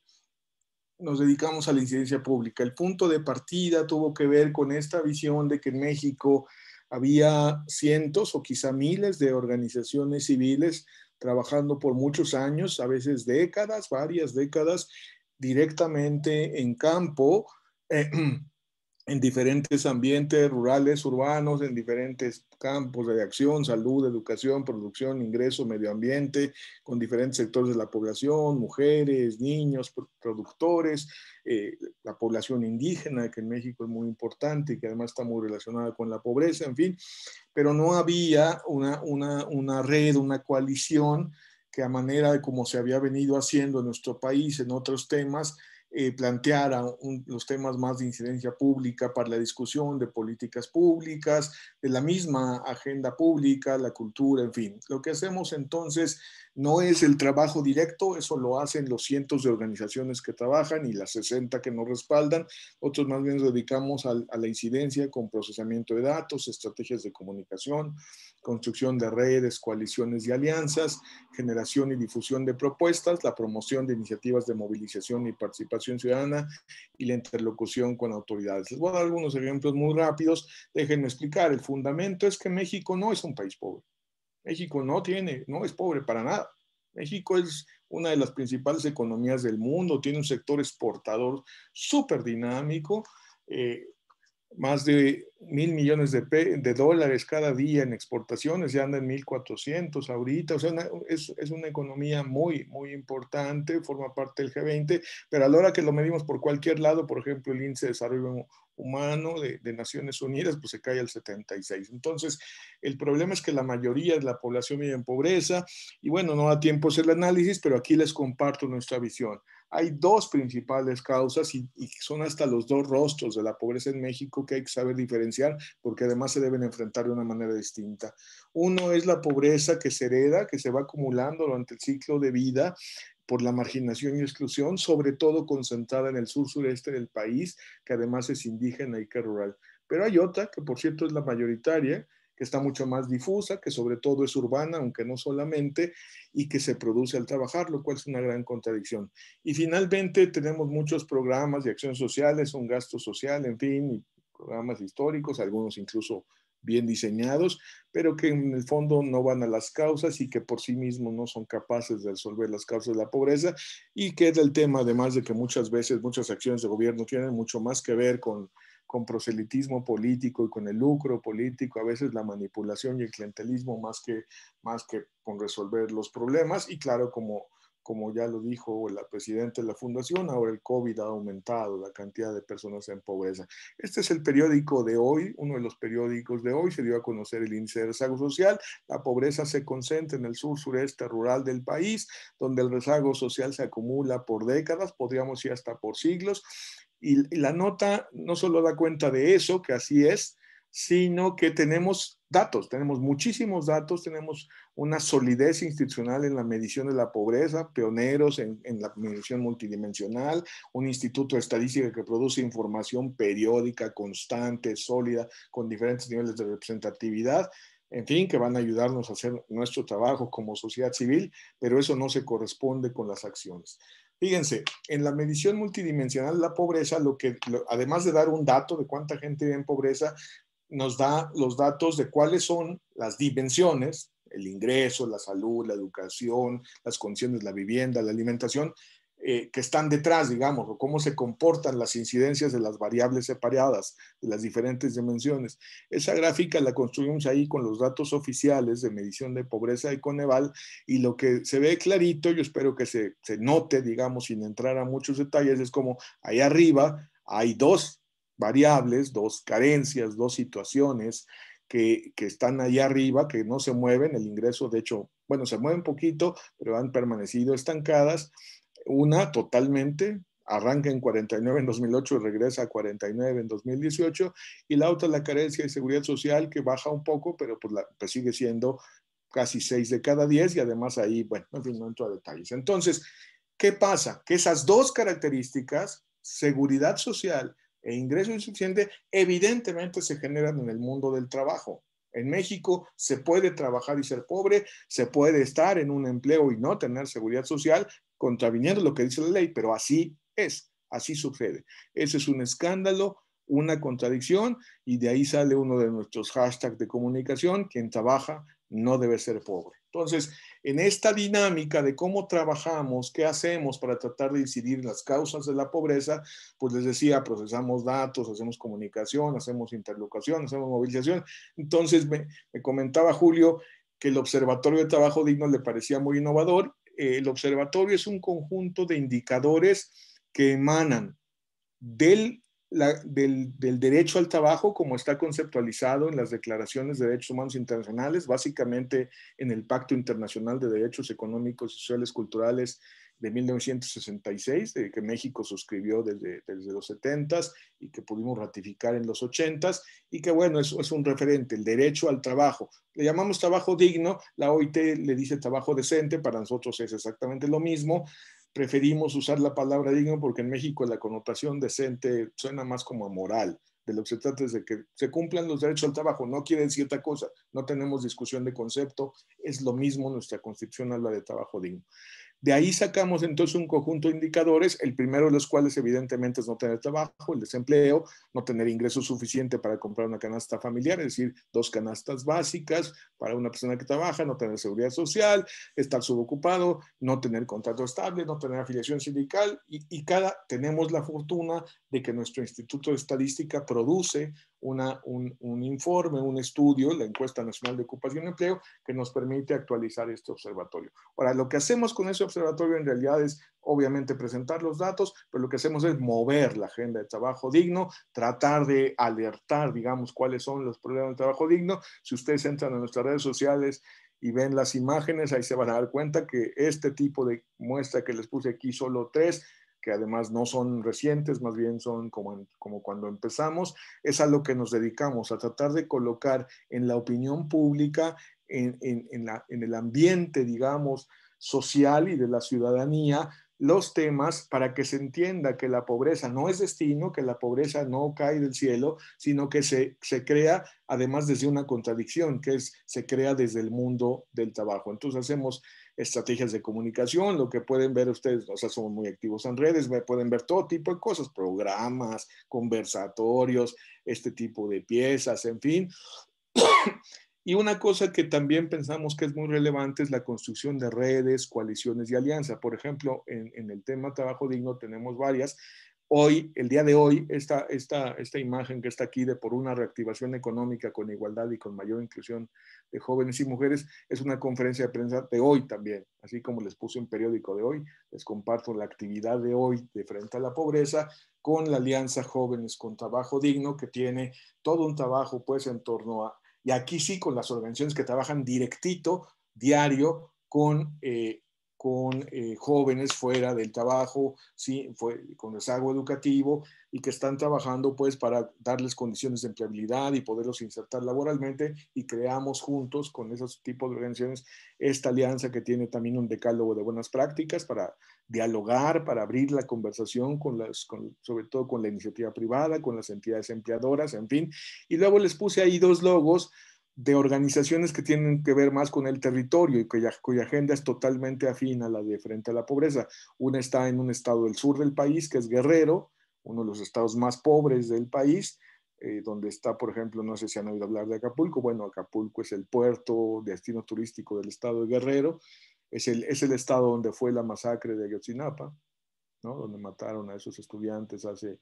F: nos dedicamos a la incidencia pública. El punto de partida tuvo que ver con esta visión de que en México había cientos o quizá miles de organizaciones civiles trabajando por muchos años, a veces décadas, varias décadas, directamente en campo, en diferentes ambientes rurales, urbanos, en diferentes campos de acción, salud, educación, producción, ingreso, medio ambiente, con diferentes sectores de la población, mujeres, niños, productores, la población indígena, que en México es muy importante y que además está muy relacionada con la pobreza, en fin, pero no había una red, una coalición que a manera de como se había venido haciendo en nuestro país en otros temas, planteara los temas más de incidencia pública para la discusión de políticas públicas, de la misma agenda pública, la cultura, en fin. Lo que hacemos entonces no es el trabajo directo, eso lo hacen los cientos de organizaciones que trabajan y las 60 que nos respaldan. Otros más bien nos dedicamos a la incidencia con procesamiento de datos, estrategias de comunicación, construcción de redes, coaliciones y alianzas, generación y difusión de propuestas, la promoción de iniciativas de movilización y participación ciudadana y la interlocución con autoridades. Les voy a dar algunos ejemplos muy rápidos. Déjenme explicar. El fundamento es que México no es un país pobre. México no es pobre para nada. México es una de las principales economías del mundo, tiene un sector exportador súper dinámico, más de 1.000 millones de dólares cada día en exportaciones, ya anda en 1.400 ahorita, o sea, es una economía muy, muy importante, forma parte del G20, pero a la hora que lo medimos por cualquier lado, por ejemplo, el índice de desarrollo humano de Naciones Unidas, pues se cae al 76. Entonces, el problema es que la mayoría de la población vive en pobreza, y bueno, no da tiempo a hacer el análisis, pero aquí les comparto nuestra visión. Hay dos principales causas y son hasta los dos rostros de la pobreza en México que hay que saber diferenciar porque además se deben enfrentar de una manera distinta. Uno es la pobreza que se hereda, que se va acumulando durante el ciclo de vida por la marginación y exclusión, sobre todo concentrada en el sur-sureste del país, que además es indígena y que rural. Pero hay otra, que por cierto es la mayoritaria, que está mucho más difusa, que sobre todo es urbana, aunque no solamente, y que se produce al trabajar, lo cual es una gran contradicción. Y finalmente tenemos muchos programas de acción sociales, un gasto social, en fin, y programas históricos, algunos incluso bien diseñados, pero que en el fondo no van a las causas y que por sí mismos no son capaces de resolver las causas de la pobreza, y que es el tema, además de que muchas veces muchas acciones de gobierno tienen mucho más que ver con proselitismo político y con el lucro político, a veces la manipulación y el clientelismo más que con resolver los problemas. Y claro, como ya lo dijo la presidenta de la fundación, ahora el COVID ha aumentado la cantidad de personas en pobreza. Este es el periódico de hoy, uno de los periódicos de hoy, se dio a conocer el índice de rezago social. La pobreza se concentra en el sur-sureste rural del país, donde el rezago social se acumula por décadas, podríamos ir hasta por siglos. Y la nota no solo da cuenta de eso, que así es, sino que tenemos datos, tenemos muchísimos datos, tenemos una solidez institucional en la medición de la pobreza, pioneros en la medición multidimensional, un instituto de estadística que produce información periódica, constante, sólida, con diferentes niveles de representatividad, en fin, que van a ayudarnos a hacer nuestro trabajo como sociedad civil, pero eso no se corresponde con las acciones. Fíjense, en la medición multidimensional de la pobreza, además de dar un dato de cuánta gente vive en pobreza, nos da los datos de cuáles son las dimensiones, el ingreso, la salud, la educación, las condiciones, la vivienda, la alimentación, que están detrás, digamos, o cómo se comportan las incidencias de las variables separadas, de las diferentes dimensiones. Esa gráfica la construimos ahí con los datos oficiales de medición de pobreza de Coneval, y lo que se ve clarito, yo espero que se note, digamos, sin entrar a muchos detalles, es como ahí arriba hay dos variables, dos carencias, dos situaciones que están ahí arriba, que no se mueven. El ingreso, de hecho, bueno, se mueve un poquito, pero han permanecido estancadas. Una totalmente, arranca en 49 en 2008 y regresa a 49 en 2018, y la otra la carencia de seguridad social, que baja un poco, pero pues sigue siendo casi 6 de cada 10, y además ahí, bueno, en fin, no entro a detalles. Entonces, ¿qué pasa? Que esas dos características, seguridad social e ingreso insuficiente, evidentemente se generan en el mundo del trabajo. En México se puede trabajar y ser pobre, se puede estar en un empleo y no tener seguridad social, contraviniendo lo que dice la ley, pero así es, así sucede. Ese es un escándalo, una contradicción, y de ahí sale uno de nuestros hashtags de comunicación: quien trabaja no debe ser pobre. Entonces, en esta dinámica de cómo trabajamos, qué hacemos para tratar de incidir en las causas de la pobreza, pues les decía, procesamos datos, hacemos comunicación, hacemos interlocución, hacemos movilización. Entonces, me comentaba Julio que el Observatorio de Trabajo Digno le parecía muy innovador. El observatorio es un conjunto de indicadores que emanan del derecho al trabajo como está conceptualizado en las declaraciones de derechos humanos internacionales, básicamente en el Pacto Internacional de Derechos Económicos, Sociales, Culturales de 1966, que México suscribió desde los 70s y que pudimos ratificar en los 80s, y que bueno, es un referente, el derecho al trabajo. Le llamamos trabajo digno, la OIT le dice trabajo decente, para nosotros es exactamente lo mismo. Preferimos usar la palabra digno porque en México la connotación decente suena más como a moral. De lo que se trata es de que se cumplan los derechos al trabajo. No quiere decir otra cosa. No tenemos discusión de concepto. Es lo mismo. Nuestra Constitución habla de trabajo digno. De ahí sacamos entonces un conjunto de indicadores, el primero de los cuales evidentemente es no tener trabajo, el desempleo, no tener ingreso suficiente para comprar una canasta familiar, es decir, 2 canastas básicas para una persona que trabaja, no tener seguridad social, estar subocupado, no tener contrato estable, no tener afiliación sindical, y tenemos la fortuna de que nuestro Instituto de Estadística produce un informe, un estudio, la Encuesta Nacional de Ocupación y Empleo, que nos permite actualizar este observatorio. Ahora, lo que hacemos con ese observatorio en realidad es obviamente presentar los datos, pero lo que hacemos es mover la agenda de trabajo digno, tratar de alertar, digamos, cuáles son los problemas del trabajo digno. Si ustedes entran a nuestras redes sociales y ven las imágenes, ahí se van a dar cuenta que este tipo de muestra que les puse aquí, solo 3, que además no son recientes, más bien son como cuando empezamos, es a lo que nos dedicamos, a tratar de colocar en la opinión pública, en el ambiente, digamos, social y de la ciudadanía, los temas para que se entienda que la pobreza no es destino, que la pobreza no cae del cielo, sino que se crea además desde una contradicción, que se crea desde el mundo del trabajo. Entonces hacemos estrategias de comunicación, lo que pueden ver ustedes, o sea, somos muy activos en redes, pueden ver todo tipo de cosas, programas, conversatorios, este tipo de piezas, en fin. Y una cosa que también pensamos que es muy relevante es la construcción de redes, coaliciones y alianzas. Por ejemplo, en el tema trabajo digno tenemos varias. Hoy, el día de hoy, esta imagen que está aquí de por una reactivación económica con igualdad y con mayor inclusión de jóvenes y mujeres, es una conferencia de prensa de hoy también. Así como les puse un periódico de hoy, les comparto la actividad de hoy de Frente a la Pobreza con la Alianza Jóvenes con Trabajo Digno, que tiene todo un trabajo pues en torno a, y aquí sí con las organizaciones que trabajan directito, diario, con jóvenes fuera del trabajo, ¿sí? Con rezago educativo, y que están trabajando pues para darles condiciones de empleabilidad y poderlos insertar laboralmente, y creamos juntos con esos tipos de organizaciones esta alianza que tiene también un decálogo de buenas prácticas para dialogar, para abrir la conversación sobre todo con la iniciativa privada, con las entidades empleadoras, en fin. Y luego les puse ahí 2 logos de organizaciones que tienen que ver más con el territorio y cuya agenda es totalmente afín a la de Frente a la Pobreza. Una está en un estado del sur del país, que es Guerrero, uno de los estados más pobres del país, donde está, por ejemplo, no sé si han oído hablar de Acapulco. Bueno, Acapulco es el puerto, destino turístico del estado de Guerrero. Es el estado donde fue la masacre de Ayotzinapa, ¿no? Donde mataron a esos estudiantes hace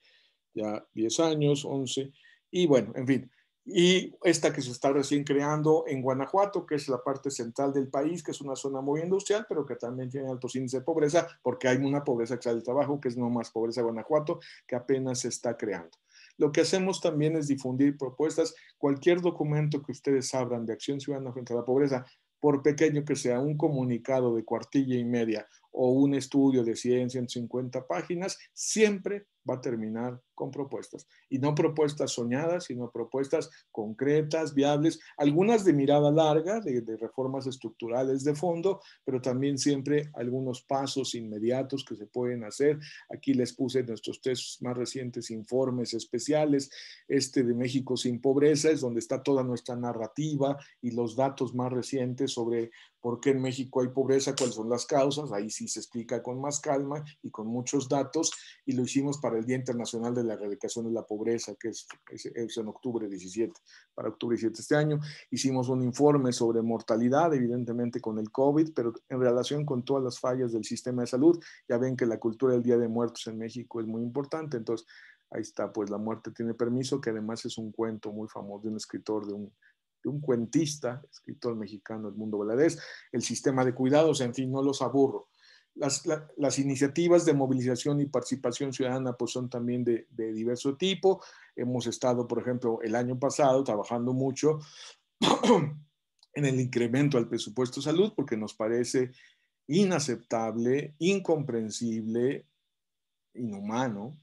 F: ya 10 años, 11. Y bueno, en fin. Y esta que se está recién creando en Guanajuato, que es la parte central del país, que es una zona muy industrial, pero que también tiene altos índices de pobreza, porque hay una pobreza que sale del trabajo, que es no más pobreza Guanajuato, que apenas se está creando. Lo que hacemos también es difundir propuestas. Cualquier documento que ustedes abran de Acción Ciudadana frente a la Pobreza, por pequeño que sea, un comunicado de cuartilla y media o un estudio de 100, 150 páginas, siempre va a terminar con propuestas. Y no propuestas soñadas, sino propuestas concretas, viables, algunas de mirada larga, de reformas estructurales de fondo, pero también siempre algunos pasos inmediatos que se pueden hacer. Aquí les puse nuestros 3 más recientes informes especiales, de México sin Pobreza, es donde está toda nuestra narrativa y los datos más recientes sobre por qué en México hay pobreza, cuáles son las causas. Ahí sí se explica con más calma y con muchos datos, y lo hicimos para el Día Internacional de la Erradicación de la Pobreza, que es en octubre 17, para octubre 17 de este año. Hicimos un informe sobre mortalidad, evidentemente con el COVID, pero en relación con todas las fallas del sistema de salud. Ya ven que la cultura del Día de Muertos en México es muy importante, entonces ahí está, pues La muerte tiene permiso, que además es un cuento muy famoso de un escritor, de un cuentista, escritor mexicano, Edmundo Valadez. El sistema de cuidados, en fin, no los aburro. Las iniciativas de movilización y participación ciudadana pues son también de diverso tipo. Hemos estado, por ejemplo, el año pasado trabajando mucho en el incremento al presupuesto de salud, porque nos parece inaceptable, incomprensible, inhumano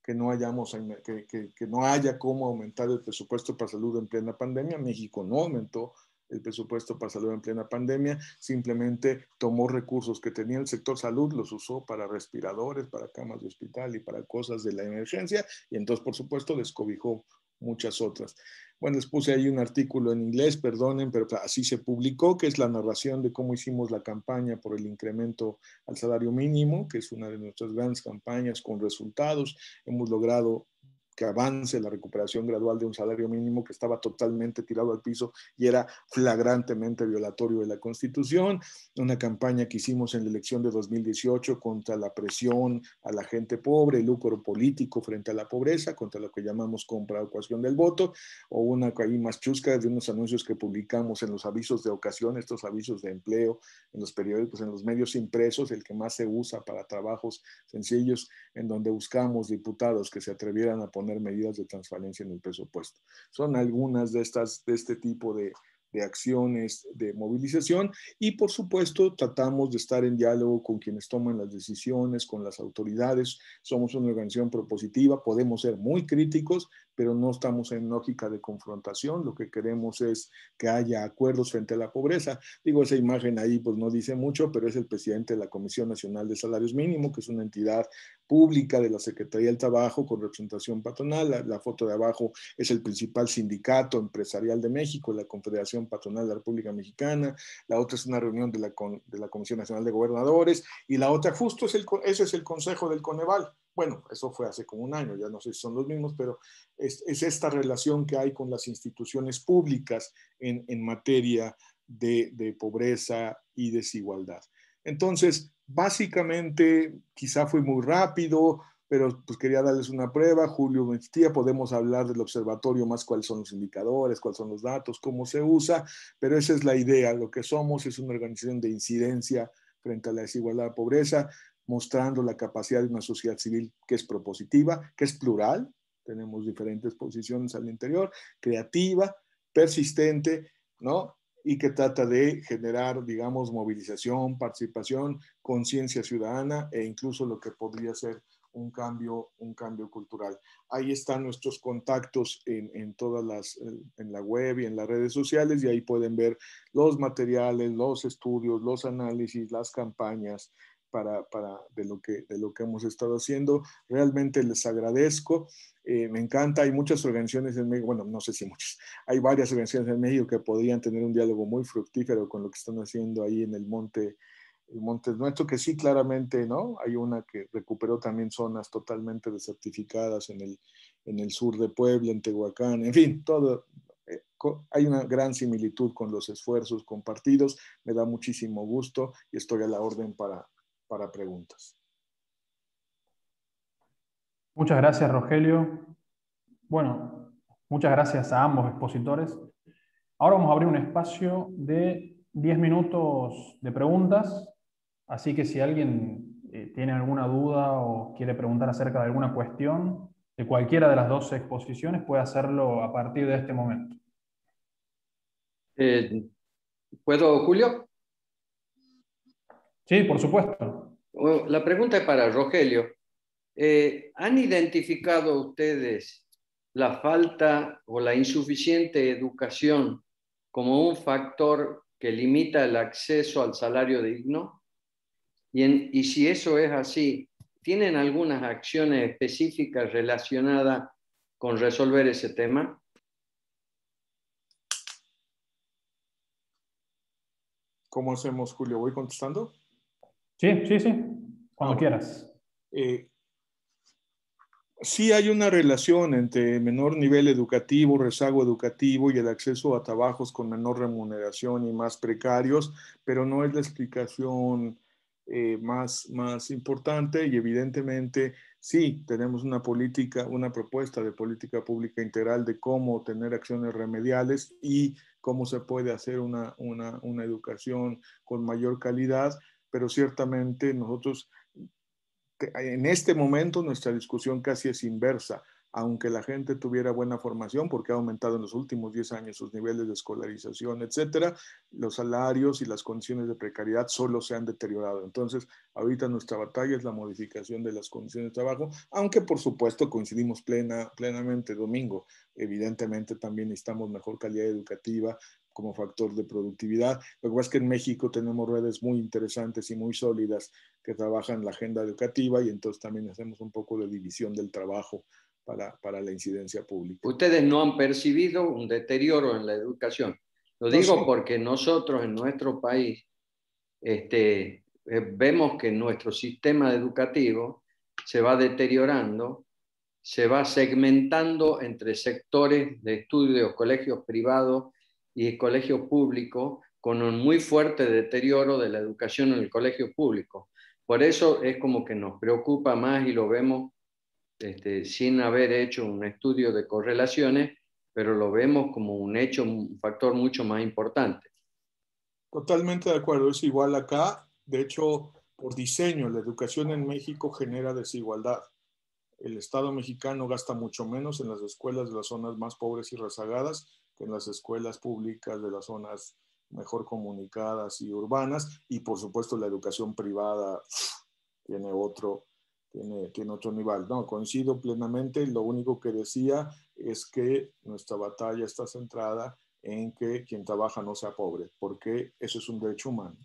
F: que no haya cómo aumentar el presupuesto para salud en plena pandemia. México no aumentó el presupuesto para salud en plena pandemia, simplemente tomó recursos que tenía el sector salud, los usó para respiradores, para camas de hospital y para cosas de la emergencia, y entonces, por supuesto, descobijó muchas otras. Bueno, les puse ahí un artículo en inglés, perdonen, pero así se publicó, que es la narración de cómo hicimos la campaña por el incremento al salario mínimo, que es una de nuestras grandes campañas con resultados. Hemos logrado que avance la recuperación gradual de un salario mínimo que estaba totalmente tirado al piso y era flagrantemente violatorio de la Constitución. Una campaña que hicimos en la elección de 2018 contra la presión a la gente pobre, el lucro político frente a la pobreza, contra lo que llamamos compra o coacción del voto, o una ahí más chusca de unos anuncios que publicamos en los avisos de ocasión, estos avisos de empleo en los periódicos, en los medios impresos, el que más se usa para trabajos sencillos, en donde buscamos diputados que se atrevieran a poner medidas de transparencia en el presupuesto. Son algunas de este tipo de acciones de movilización, y por supuesto tratamos de estar en diálogo con quienes toman las decisiones, con las autoridades. Somos una organización propositiva, podemos ser muy críticos, pero no estamos en lógica de confrontación. Lo que queremos es que haya acuerdos frente a la pobreza. Digo, esa imagen ahí pues no dice mucho, pero es el presidente de la Comisión Nacional de Salarios Mínimos, que es una entidad pública de la Secretaría del Trabajo con representación patronal. La foto de abajo es el principal sindicato empresarial de México, la Confederación Patronal de la República Mexicana. La otra es una reunión de la Comisión Nacional de Gobernadores, y la otra justo ese es el Consejo del Coneval. Bueno, eso fue hace como un año, ya no sé si son los mismos, pero es esta relación que hay con las instituciones públicas en materia de pobreza y desigualdad. Entonces, básicamente, quizá fue muy rápido, pero pues quería darles una prueba. Julio me insistía, podemos hablar del observatorio más cuáles son los indicadores, cuáles son los datos, cómo se usa, pero esa es la idea. Lo que somos es una organización de incidencia frente a la desigualdad y pobreza, mostrando la capacidad de una sociedad civil que es propositiva, que es plural, tenemos diferentes posiciones al interior, creativa, persistente, ¿no? Y que trata de generar, digamos, movilización, participación, conciencia ciudadana e incluso lo que podría ser un cambio cultural. Ahí están nuestros contactos en la web y en las redes sociales, y ahí pueden ver los materiales, los estudios, los análisis, las campañas de lo que hemos estado haciendo. Realmente les agradezco. Me encanta. Hay muchas organizaciones en México, bueno, no sé si muchas, hay varias organizaciones en México que podrían tener un diálogo muy fructífero con lo que están haciendo ahí en el Monte Nuestro, que sí, claramente, ¿no? Hay una que recuperó también zonas totalmente desertificadas en el sur de Puebla, en Tehuacán, en fin, todo. Hay una gran similitud con los esfuerzos compartidos. Me da muchísimo gusto y estoy a la orden para preguntas.
D: Muchas gracias, Rogelio. Bueno, muchas gracias a ambos expositores. Ahora vamos a abrir un espacio de 10 minutos de preguntas, así que si alguien tiene alguna duda o quiere preguntar acerca de alguna cuestión de cualquiera de las dos exposiciones, puede hacerlo a partir de este momento.
G: ¿Puedo, Julio?
D: Sí, por supuesto.
G: La pregunta es para Rogelio. ¿Han identificado ustedes la falta o la insuficiente educación como un factor que limita el acceso al salario digno? Y si eso es así, ¿tienen algunas acciones específicas relacionadas con resolver ese tema?
F: ¿Cómo hacemos, Julio? ¿Voy contestando?
D: Sí, sí, sí, cuando
F: bueno.
D: quieras.
F: Sí hay una relación entre menor nivel educativo, rezago educativo y el acceso a trabajos con menor remuneración y más precarios, pero no es la explicación más importante, y evidentemente sí tenemos una política, una propuesta de política pública integral de cómo tener acciones remediales y cómo se puede hacer una educación con mayor calidad, pero ciertamente nosotros en este momento nuestra discusión casi es inversa. Aunque la gente tuviera buena formación, porque ha aumentado en los últimos 10 años sus niveles de escolarización, etcétera, los salarios y las condiciones de precariedad solo se han deteriorado. Entonces, ahorita nuestra batalla es la modificación de las condiciones de trabajo, aunque por supuesto coincidimos plenamente, Domingo. Evidentemente también necesitamos mejor calidad educativa como factor de productividad. Lo que pasa es que en México tenemos redes muy interesantes y muy sólidas que trabajan la agenda educativa, y entonces también hacemos un poco de división del trabajo para la incidencia pública.
G: Ustedes no han percibido un deterioro en la educación. Lo digo porque nosotros en nuestro país vemos que nuestro sistema educativo se va deteriorando, se va segmentando entre sectores de estudio, colegios privados y colegios públicos, con un muy fuerte deterioro de la educación en el colegio público. Por eso es como que nos preocupa más y lo vemos sin haber hecho un estudio de correlaciones, pero lo vemos como un hecho, un factor mucho más importante.
F: Totalmente de acuerdo, es igual acá. De hecho, por diseño, la educación en México genera desigualdad. El Estado mexicano gasta mucho menos en las escuelas de las zonas más pobres y rezagadas que en las escuelas públicas de las zonas mejor comunicadas y urbanas. Y por supuesto la educación privada tiene otro nivel. No, coincido plenamente. Lo único que decía es que nuestra batalla está centrada en que quien trabaja no sea pobre, porque eso es un derecho humano.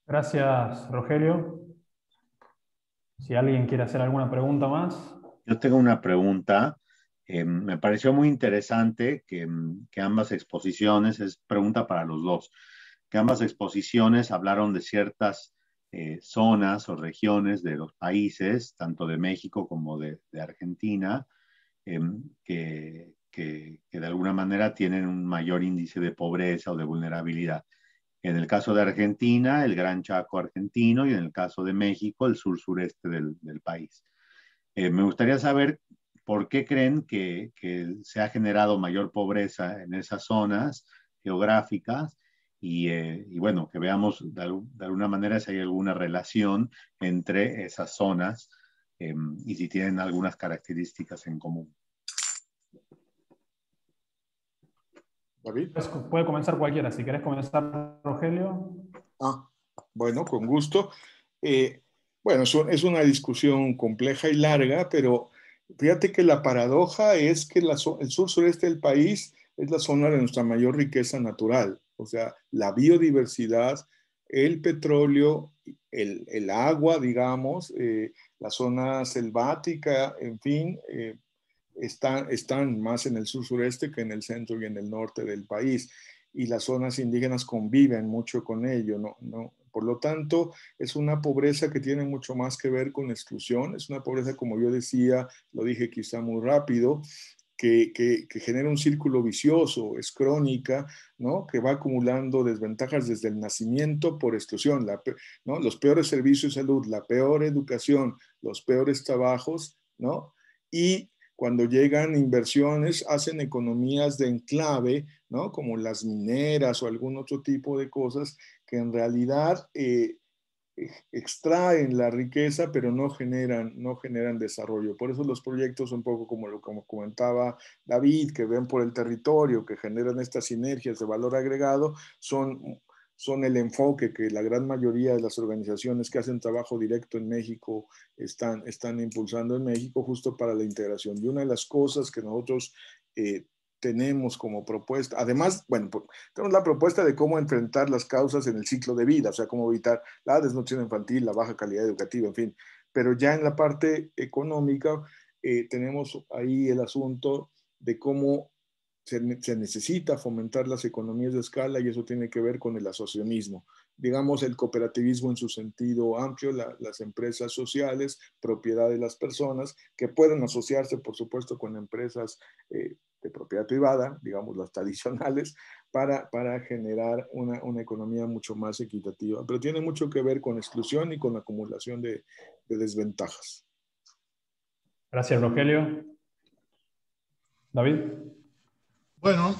D: Gracias, Rogelio. Si alguien quiere hacer alguna pregunta más.
A: Yo tengo una pregunta. Me pareció muy interesante que ambas exposiciones, es pregunta para los dos, que ambas exposiciones hablaron de ciertas zonas o regiones de los países, tanto de México como de Argentina, que de alguna manera tienen un mayor índice de pobreza o de vulnerabilidad. En el caso de Argentina, el Gran Chaco argentino, y en el caso de México, el sur-sureste del país. Me gustaría saber por qué creen que se ha generado mayor pobreza en esas zonas geográficas y bueno, que veamos de alguna manera si hay alguna relación entre esas zonas y si tienen algunas características en común.
F: David.
D: Puede comenzar cualquiera. Si querés comenzar, Rogelio.
F: Bueno, con gusto. Bueno, es una discusión compleja y larga, pero fíjate que la paradoja es que el sur-sureste del país es la zona de nuestra mayor riqueza natural. O sea, la biodiversidad, el petróleo, el agua, digamos, la zona selvática, en fin, están más en el sur-sureste que en el centro y en el norte del país. Y las zonas indígenas conviven mucho con ello, ¿no? Por lo tanto, es una pobreza que tiene mucho más que ver con exclusión, es una pobreza, como yo decía, lo dije quizá muy rápido, que genera un círculo vicioso, es crónica, ¿no? Que va acumulando desventajas desde el nacimiento por exclusión, ¿no? Los peores servicios de salud, la peor educación, los peores trabajos, ¿no? Y cuando llegan inversiones, hacen economías de enclave, ¿no? Como las mineras o algún otro tipo de cosas que en realidad extraen la riqueza, pero no generan desarrollo. Por eso los proyectos, un poco como comentaba David, que ven por el territorio, que generan estas sinergias de valor agregado, son el enfoque que la gran mayoría de las organizaciones que hacen trabajo directo en México están impulsando en México, justo para la integración. Y una de las cosas que nosotros tenemos como propuesta, además, bueno, tenemos la propuesta de cómo enfrentar las causas en el ciclo de vida, o sea, cómo evitar la desnutrición infantil, la baja calidad educativa, en fin. Pero ya en la parte económica tenemos ahí el asunto de cómo se necesita fomentar las economías de escala y eso tiene que ver con el asociacionismo. Digamos, el cooperativismo en su sentido amplio, las empresas sociales, propiedad de las personas, que pueden asociarse, por supuesto, con empresas de propiedad privada, digamos, las tradicionales, para generar una economía mucho más equitativa. Pero tiene mucho que ver con exclusión y con la acumulación de desventajas.
D: Gracias, Rogelio. David.
E: Bueno,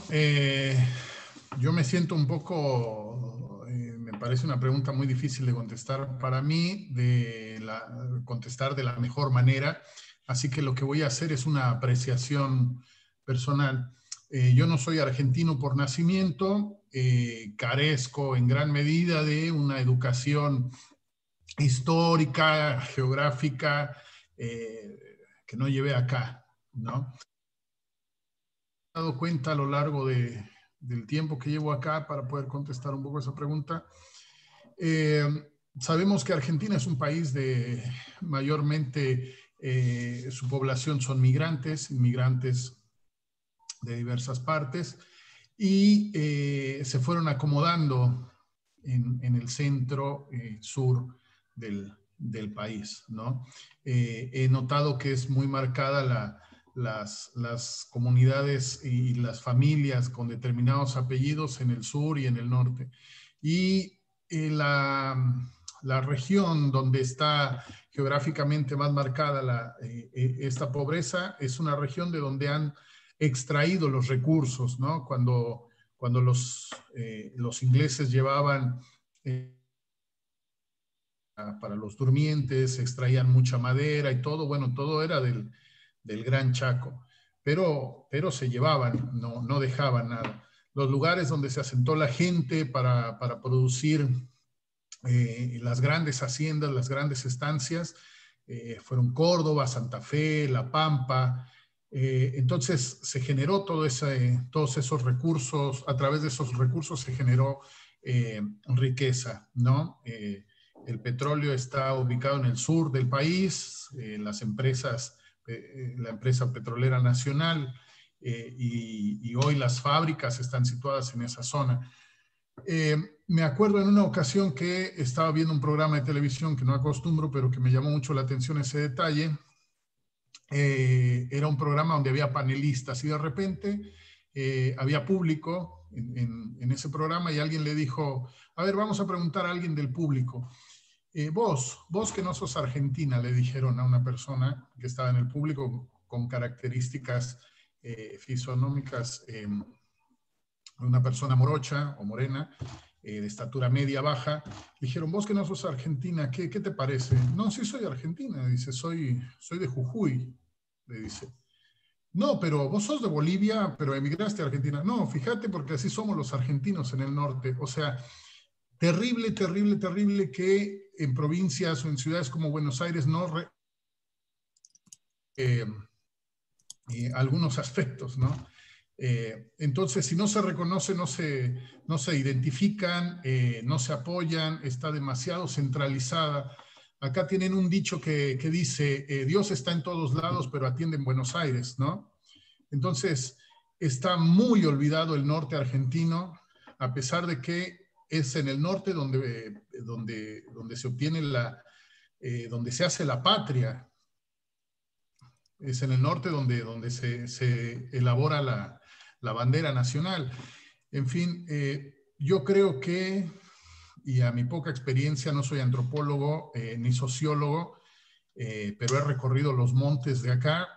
E: yo me siento un poco, me parece una pregunta muy difícil de contestar para mí, contestar de la mejor manera, así que lo que voy a hacer es una apreciación personal. Yo no soy argentino por nacimiento, carezco en gran medida de una educación histórica, geográfica, que no llevé acá, ¿no? Me he dado cuenta a lo largo del tiempo que llevo acá para poder contestar un poco esa pregunta. Sabemos que Argentina es un país de mayormente su población son inmigrantes de diversas partes y se fueron acomodando en el centro sur del país, ¿no? He notado que es muy marcada las comunidades y las familias con determinados apellidos en el sur y en el norte. Y la región donde está geográficamente más marcada esta pobreza es una región de donde han extraído los recursos, ¿no? Cuando los ingleses llevaban para los durmientes, extraían mucha madera y todo, bueno, todo era del Gran Chaco, pero se llevaban, no dejaban nada. Los lugares donde se asentó la gente para producir las grandes haciendas, las grandes estancias, fueron Córdoba, Santa Fe, La Pampa. Entonces se generó todos esos recursos, a través de esos recursos se generó riqueza, ¿no? El petróleo está ubicado en el sur del país, las empresas, la empresa petrolera nacional y hoy las fábricas están situadas en esa zona. Me acuerdo en una ocasión que estaba viendo un programa de televisión que no acostumbro, pero que me llamó mucho la atención ese detalle. Era un programa donde había panelistas y de repente había público en ese programa y alguien le dijo, a ver, vamos a preguntar a alguien del público. Vos que no sos argentina, le dijeron a una persona que estaba en el público con características fisonómicas, una persona morocha o morena, de estatura media, baja, dijeron, vos que no sos argentina, ¿qué te parece? No, sí soy argentina, dice, soy de Jujuy, le dice. No, pero vos sos de Bolivia, pero emigraste a Argentina. No, fíjate, porque así somos los argentinos en el norte. O sea, terrible, terrible, terrible que en provincias o en ciudades como Buenos Aires algunos aspectos, ¿no? Entonces, si no se reconoce, no se identifican, no se apoyan, está demasiado centralizada. Acá tienen un dicho que dice, Dios está en todos lados, pero atiende en Buenos Aires, ¿no? Entonces, está muy olvidado el norte argentino, a pesar de que es en el norte donde se obtiene donde se hace la patria. Es en el norte donde se elabora la bandera nacional. En fin, yo creo que, y a mi poca experiencia, no soy antropólogo ni sociólogo, pero he recorrido los montes de acá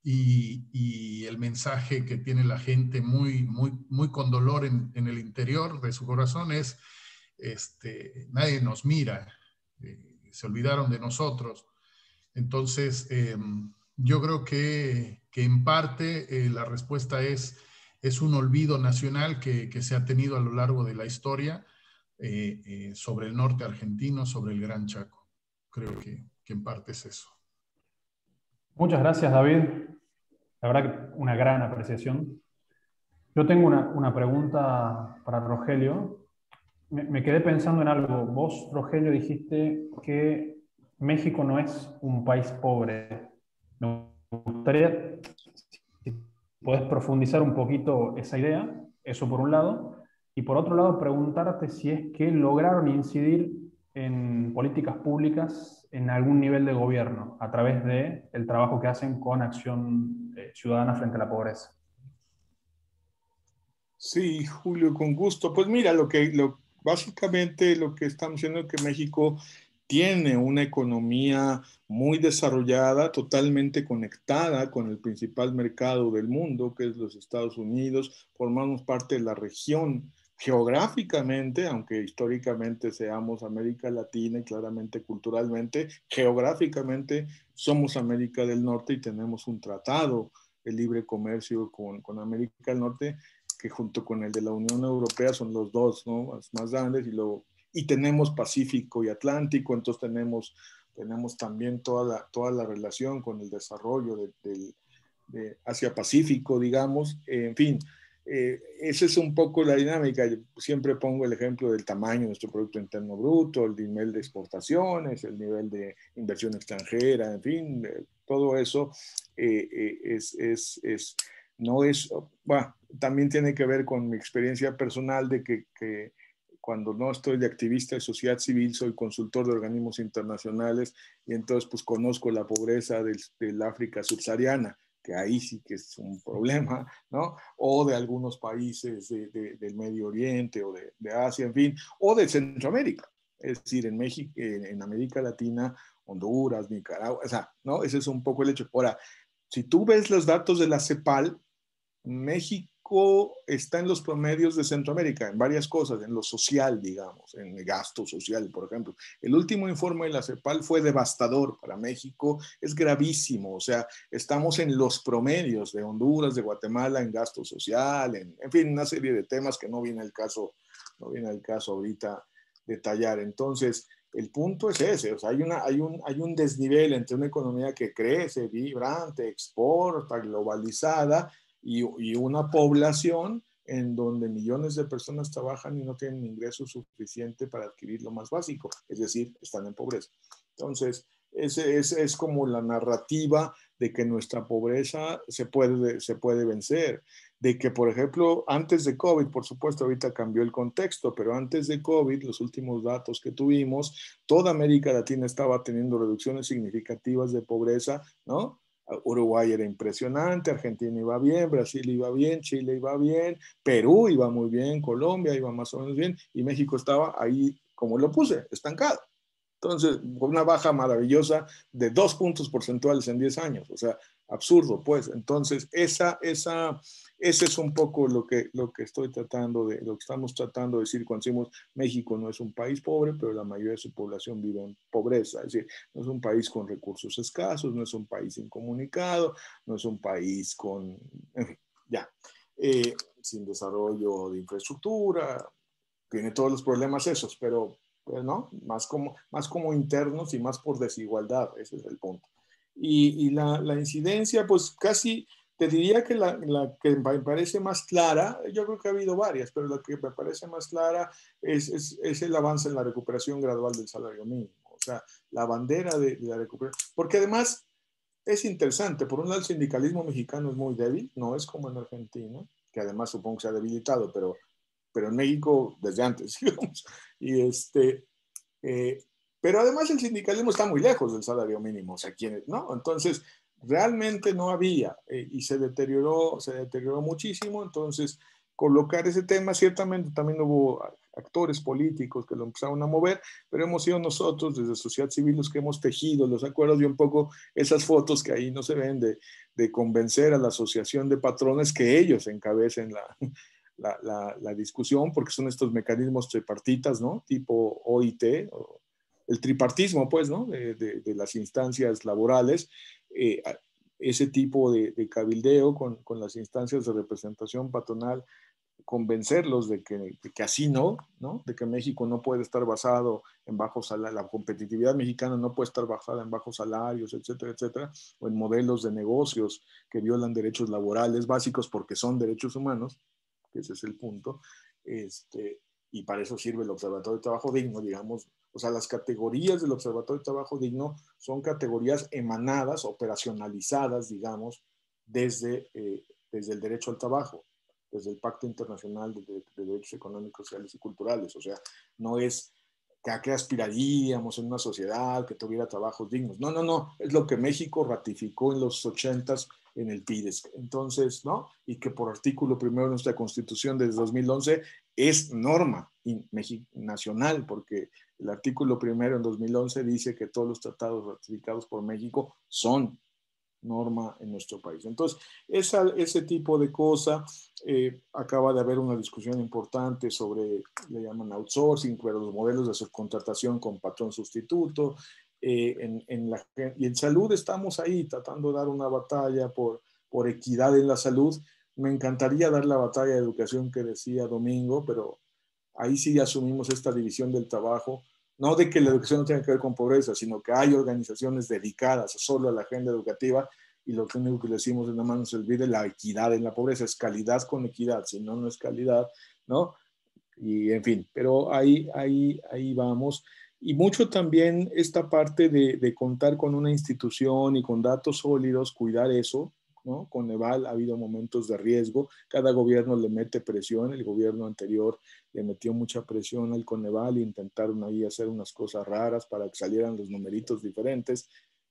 E: y el mensaje que tiene la gente muy con dolor en el interior de su corazón es, nadie nos mira, se olvidaron de nosotros. Entonces, yo creo que en parte la respuesta es un olvido nacional que se ha tenido a lo largo de la historia sobre el norte argentino, sobre el Gran Chaco. Creo que en parte es eso.
D: Muchas gracias, David. La verdad que una gran apreciación. Yo tengo una pregunta para Rogelio. Me quedé pensando en algo. Vos, Rogelio, dijiste que México no es un país pobre. Me gustaría, si podés profundizar un poquito esa idea, eso por un lado, y por otro lado preguntarte si es que lograron incidir en políticas públicas en algún nivel de gobierno a través del trabajo que hacen con Acción Ciudadana frente a la pobreza.
F: Sí, Julio, con gusto. Pues mira, básicamente lo que estamos diciendo es que México tiene una economía muy desarrollada, totalmente conectada con el principal mercado del mundo, que es los Estados Unidos. Formamos parte de la región geográficamente, aunque históricamente seamos América Latina y claramente culturalmente, geográficamente somos América del Norte y tenemos un tratado de libre comercio con América del Norte, que junto con el de la Unión Europea son los dos, ¿no?, más grandes, y tenemos Pacífico y Atlántico, entonces tenemos también toda la relación con el desarrollo de Asia-Pacífico, digamos. En fin, esa es un poco la dinámica. Yo siempre pongo el ejemplo del tamaño de nuestro Producto Interno Bruto, el nivel de exportaciones, el nivel de inversión extranjera, en fin, todo eso no es, bueno, también tiene que ver con mi experiencia personal de que cuando no estoy de activista de sociedad civil, soy consultor de organismos internacionales y entonces pues conozco la pobreza del África subsahariana, que ahí sí que es un problema, ¿no? O de algunos países del Medio Oriente o de Asia, en fin, o de Centroamérica, es decir, en México, en América Latina, Honduras, Nicaragua, o sea, ¿no? Ese es un poco el hecho. Ahora, si tú ves los datos de la CEPAL, México está en los promedios de Centroamérica, en varias cosas, en lo social, digamos, en el gasto social, por ejemplo. El último informe de la CEPAL fue devastador para México, es gravísimo, o sea, estamos en los promedios de Honduras, de Guatemala, en gasto social, en fin, una serie de temas que no viene al caso ahorita detallar. Entonces, el punto es ese, o sea, hay un desnivel entre una economía que crece, vibrante, exporta, globalizada, y una población en donde millones de personas trabajan y no tienen ingresos suficiente para adquirir lo más básico, es decir, están en pobreza. Entonces, ese es como la narrativa de que nuestra pobreza se puede vencer, de que, por ejemplo, antes de COVID, por supuesto, ahorita cambió el contexto, pero antes de COVID, los últimos datos que tuvimos, toda América Latina estaba teniendo reducciones significativas de pobreza, ¿no? Uruguay era impresionante, Argentina iba bien, Brasil iba bien, Chile iba bien, Perú iba muy bien, Colombia iba más o menos bien, y México estaba ahí, como lo puse, estancado. Entonces, una baja maravillosa de 2 puntos porcentuales en 10 años, o sea, absurdo, pues. Entonces, ese es un poco lo que estoy tratando lo que estamos tratando de decir cuando decimos México no es un país pobre, pero la mayoría de su población vive en pobreza. Es decir, no es un país con recursos escasos, no es un país incomunicado, no es un país con, en fin, ya, sin desarrollo de infraestructura, tiene todos los problemas esos, pero pues, ¿no? Más como internos y más por desigualdad, ese es el punto. Y la incidencia, pues casi te diría que la que me parece más clara, yo creo que ha habido varias, pero la que me parece más clara es el avance en la recuperación gradual del salario mínimo. O sea, la bandera de la recuperación. Porque además es interesante, por un lado el sindicalismo mexicano es muy débil, no es como en Argentina, que además supongo que se ha debilitado, pero en México desde antes, digamos. Pero además el sindicalismo está muy lejos del salario mínimo, o sea, ¿no? Entonces, realmente no había y se deterioró muchísimo. Entonces, colocar ese tema, ciertamente también hubo actores políticos que lo empezaron a mover, pero hemos sido nosotros desde sociedad civil los que hemos tejido los acuerdos y un poco esas fotos que ahí no se ven de convencer a la asociación de patrones que ellos encabecen la discusión, porque son estos mecanismos tripartitas, ¿no? Tipo OIT, o el tripartismo, pues, ¿no? De las instancias laborales, ese tipo de cabildeo con las instancias de representación patronal, convencerlos de que así no, de que México no puede estar basado en bajos salarios, la competitividad mexicana no puede estar basada en bajos salarios, etcétera, etcétera, o en modelos de negocios que violan derechos laborales básicos porque son derechos humanos, que ese es el punto, y para eso sirve el Observatorio de Trabajo Digno, digamos. O sea, las categorías del Observatorio de Trabajo Digno son categorías emanadas, operacionalizadas, digamos, desde desde el derecho al trabajo, desde el Pacto Internacional de Derechos Económicos, Sociales y Culturales. O sea, no es que a qué aspiraríamos en una sociedad que tuviera trabajos dignos. No, no, no. Es lo que México ratificó en los 80s en el PIDES. Entonces, ¿no? Y que por artículo primero de nuestra Constitución desde 2011 es norma nacional, porque el artículo primero en 2011 dice que todos los tratados ratificados por México son norma en nuestro país. Entonces, ese tipo de cosas, acaba de haber una discusión importante sobre, le llaman outsourcing, pero los modelos de subcontratación con patrón sustituto. Y en salud estamos ahí tratando de dar una batalla por equidad en la salud. Me encantaría dar la batalla de educación que decía Domingo, pero ahí sí asumimos esta división del trabajo. No de que la educación no tenga que ver con pobreza, sino que hay organizaciones dedicadas solo a la agenda educativa y lo único que le decimos es nada más no se olvide la equidad en la pobreza, es calidad con equidad, si no, no es calidad, ¿no? Y en fin, pero ahí vamos. Y mucho también esta parte de contar con una institución y con datos sólidos, cuidar eso, ¿no? Coneval ha habido momentos de riesgo, cada gobierno le mete presión, el gobierno anterior le metió mucha presión al Coneval e intentaron ahí hacer unas cosas raras para que salieran los numeritos diferentes.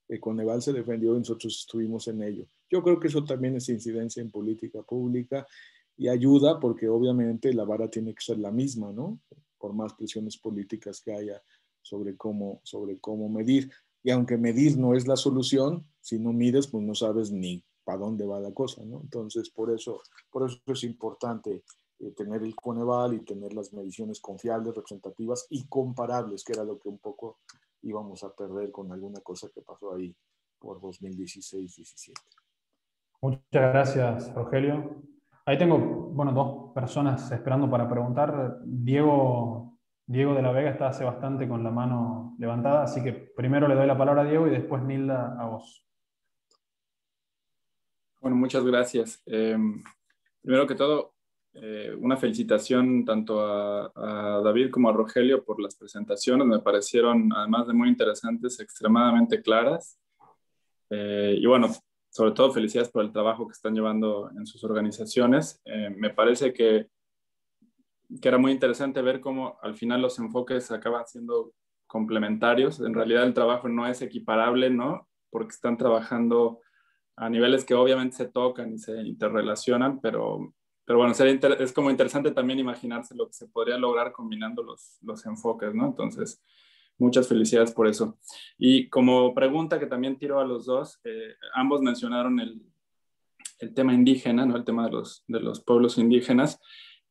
F: El Coneval se defendió y nosotros estuvimos en ello. Yo creo que eso también es incidencia en política pública y ayuda porque obviamente la vara tiene que ser la misma, ¿no? Por más presiones políticas que haya sobre cómo medir. Y aunque medir no es la solución, si no mides, pues no sabes ni para dónde va la cosa, ¿no? Entonces, por eso es importante tener el Coneval y tener las mediciones confiables, representativas y comparables, que era lo que un poco íbamos a perder con alguna cosa que pasó ahí por 2016-17.
D: Muchas gracias, Rogelio. Ahí tengo, bueno, dos personas esperando para preguntar. Diego de la Vega está hace bastante con la mano levantada, así que primero le doy la palabra a Diego y después Nilda a vos.
H: Bueno, muchas gracias. Primero que todo, una felicitación tanto a David como a Rogelio por las presentaciones. Me parecieron, además de muy interesantes, extremadamente claras. Y bueno, sobre todo felicidades por el trabajo que están llevando en sus organizaciones. Me parece que era muy interesante ver cómo al final los enfoques acaban siendo complementarios. En realidad el trabajo no es equiparable, ¿no? Porque están trabajando a niveles que obviamente se tocan y se interrelacionan, pero bueno, es como interesante también imaginarse lo que se podría lograr combinando los enfoques, ¿no? Entonces, muchas felicidades por eso. Y como pregunta que también tiro a los dos, ambos mencionaron el tema indígena, ¿no? El tema de los pueblos indígenas,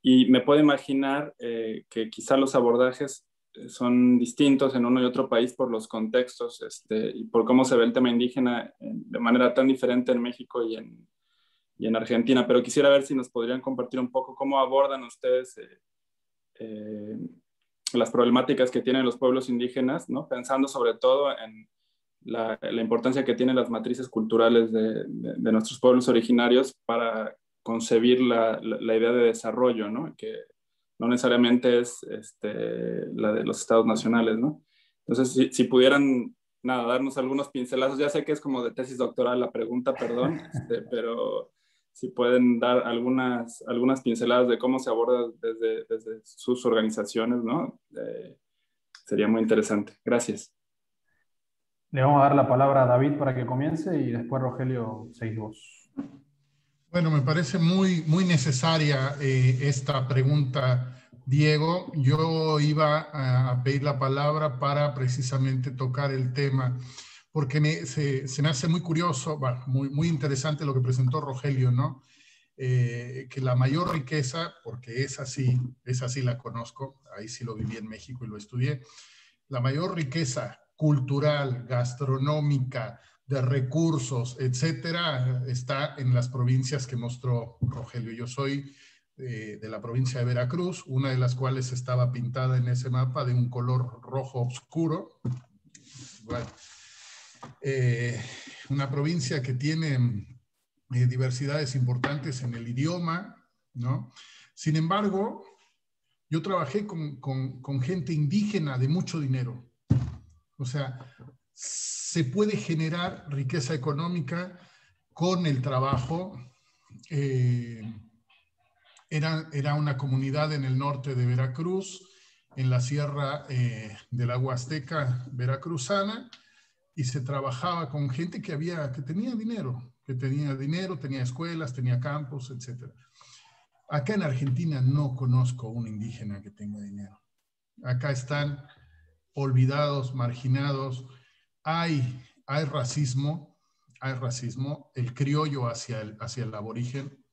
H: y me puedo imaginar que quizá los abordajes son distintos en uno y otro país por los contextos y por cómo se ve el tema indígena de manera tan diferente en México y en Argentina. Pero quisiera ver si nos podrían compartir un poco cómo abordan ustedes las problemáticas que tienen los pueblos indígenas, ¿no? Pensando sobre todo en la importancia que tienen las matrices culturales de nuestros pueblos originarios para concebir la idea de desarrollo, ¿no? Que no necesariamente es la de los estados nacionales, ¿no? Entonces, si pudieran, nada, darnos algunos pincelazos, ya sé que es como de tesis doctoral la pregunta, perdón, pero si pueden dar algunas pinceladas de cómo se aborda desde sus organizaciones, ¿no? Sería muy interesante. Gracias.
D: Le vamos a dar la palabra a David para que comience y después, Rogelio, seguís vos.
E: Bueno, me parece muy, muy necesaria esta pregunta, Diego. Yo iba a pedir la palabra para precisamente tocar el tema, porque se me hace muy curioso, bueno, muy interesante lo que presentó Rogelio, ¿no? Que la mayor riqueza, porque es así la conozco, ahí sí lo viví en México y lo estudié, la mayor riqueza cultural, gastronómica, de recursos, etcétera, está en las provincias que mostró Rogelio. Yo soy de la provincia de Veracruz, una de las cuales estaba pintada en ese mapa de un color rojo oscuro. Bueno, una provincia que tiene diversidades importantes en el idioma, ¿no? Sin embargo, yo trabajé con gente indígena de mucho dinero. O sea, se puede generar riqueza económica con el trabajo era una comunidad en el norte de Veracruz, en la sierra de la Huasteca veracruzana, y se trabajaba con gente que tenía dinero, tenía escuelas, tenía campos, etc. Acá en Argentina no conozco un indígena que tenga dinero. Acá están olvidados, marginados. Hay racismo, el criollo hacia el aborigen.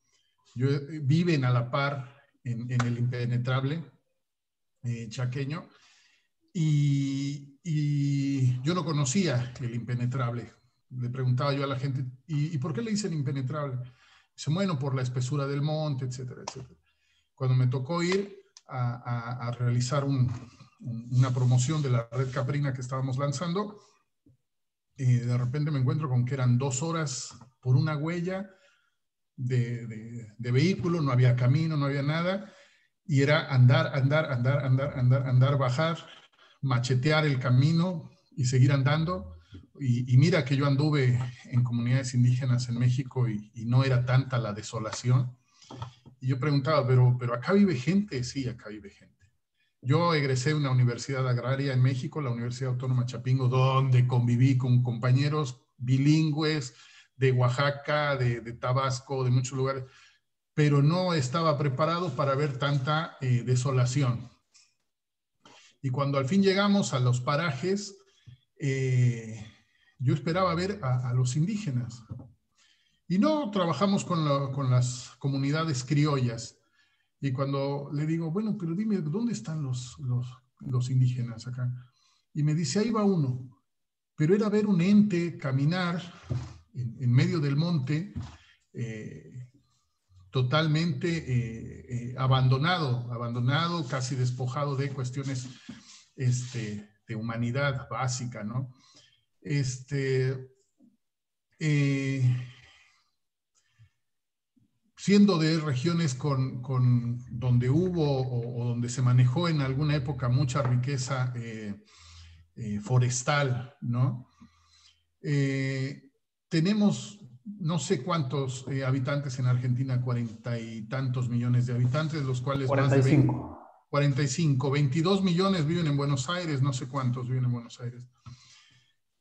E: Viven a la par en el impenetrable chaqueño, y yo no conocía el impenetrable. Le preguntaba yo a la gente, ¿y por qué le dicen impenetrable? Dice, bueno, por la espesura del monte, etcétera, etcétera. Cuando me tocó ir a realizar una promoción de la red caprina que estábamos lanzando, de repente me encuentro con que eran 2 horas por una huella de vehículo, no había camino, no había nada, y era andar, bajar, machetear el camino y seguir andando. Y mira que yo anduve en comunidades indígenas en México y no era tanta la desolación. Y yo preguntaba, ¿pero acá vive gente? Sí, acá vive gente. Yo egresé de una universidad agraria en México, la Universidad Autónoma Chapingo, donde conviví con compañeros bilingües de Oaxaca, de Tabasco, de muchos lugares, pero no estaba preparado para ver tanta desolación. Y cuando al fin llegamos a los parajes, yo esperaba ver a los indígenas. Y no trabajamos con las comunidades criollas. Y cuando le digo, bueno, pero dime, ¿dónde están los indígenas acá? Y me dice, ahí va uno. Pero era ver un ente caminar en medio del monte, totalmente abandonado, casi despojado de cuestiones de humanidad básica, ¿no? Siendo de regiones donde hubo o donde se manejó en alguna época mucha riqueza forestal, ¿no? Tenemos no sé cuántos habitantes en Argentina, 40 y tantos millones de habitantes, de los cuales
D: 45.
E: Más de 45, 22 millones viven en Buenos Aires, no sé cuántos viven en Buenos Aires.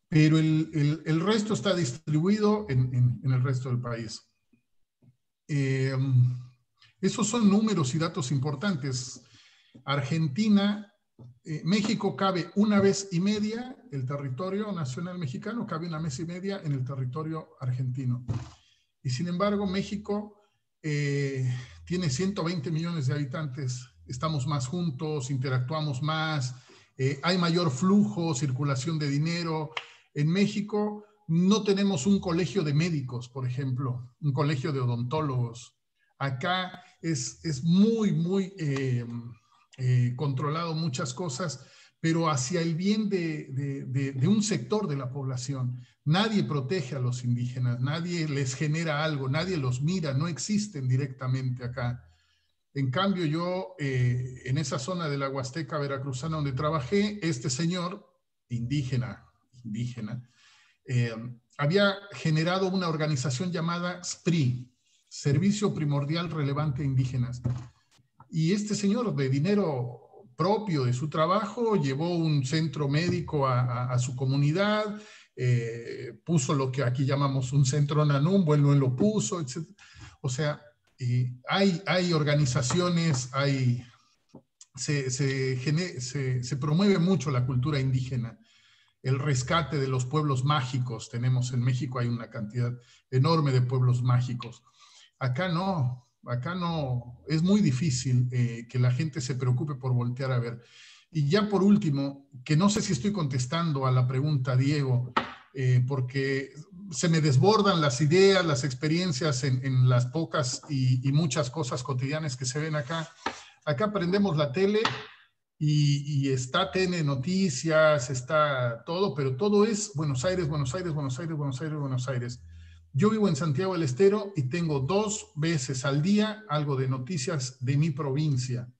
E: Pero el resto está distribuido en el resto del país. Esos son números y datos importantes. Argentina, México cabe 1,5 veces el territorio nacional mexicano, cabe 1,5 veces en el territorio argentino. Y sin embargo, México tiene 120 millones de habitantes, estamos más juntos, interactuamos más, hay mayor flujo, circulación de dinero. En México no tenemos un colegio de médicos, por ejemplo, un colegio de odontólogos. Acá es muy controlado muchas cosas, pero hacia el bien de un sector de la población. Nadie protege a los indígenas, nadie les genera algo, nadie los mira, no existen directamente acá. En cambio, yo en esa zona de la Huasteca veracruzana donde trabajé, este señor, indígena, había generado una organización llamada SPRI, Servicio Primordial Relevante a Indígenas. Y este señor, de dinero propio de su trabajo, llevó un centro médico a su comunidad, puso lo que aquí llamamos un centro Nanumbo, él no lo puso, etc. O sea, hay organizaciones, se promueve mucho la cultura indígena, el rescate de los pueblos mágicos. Tenemos en México, hay una cantidad enorme de pueblos mágicos. Acá no, es muy difícil que la gente se preocupe por voltear a ver. Y ya por último, que no sé si estoy contestando a la pregunta, Diego, porque se me desbordan las ideas, las experiencias en las pocas y muchas cosas cotidianas que se ven acá. Acá prendemos la tele y está TN Noticias, está todo, pero todo es Buenos Aires, Buenos Aires, Buenos Aires, Buenos Aires, Buenos Aires. Yo vivo en Santiago del Estero y tengo 2 veces al día algo de noticias de mi provincia,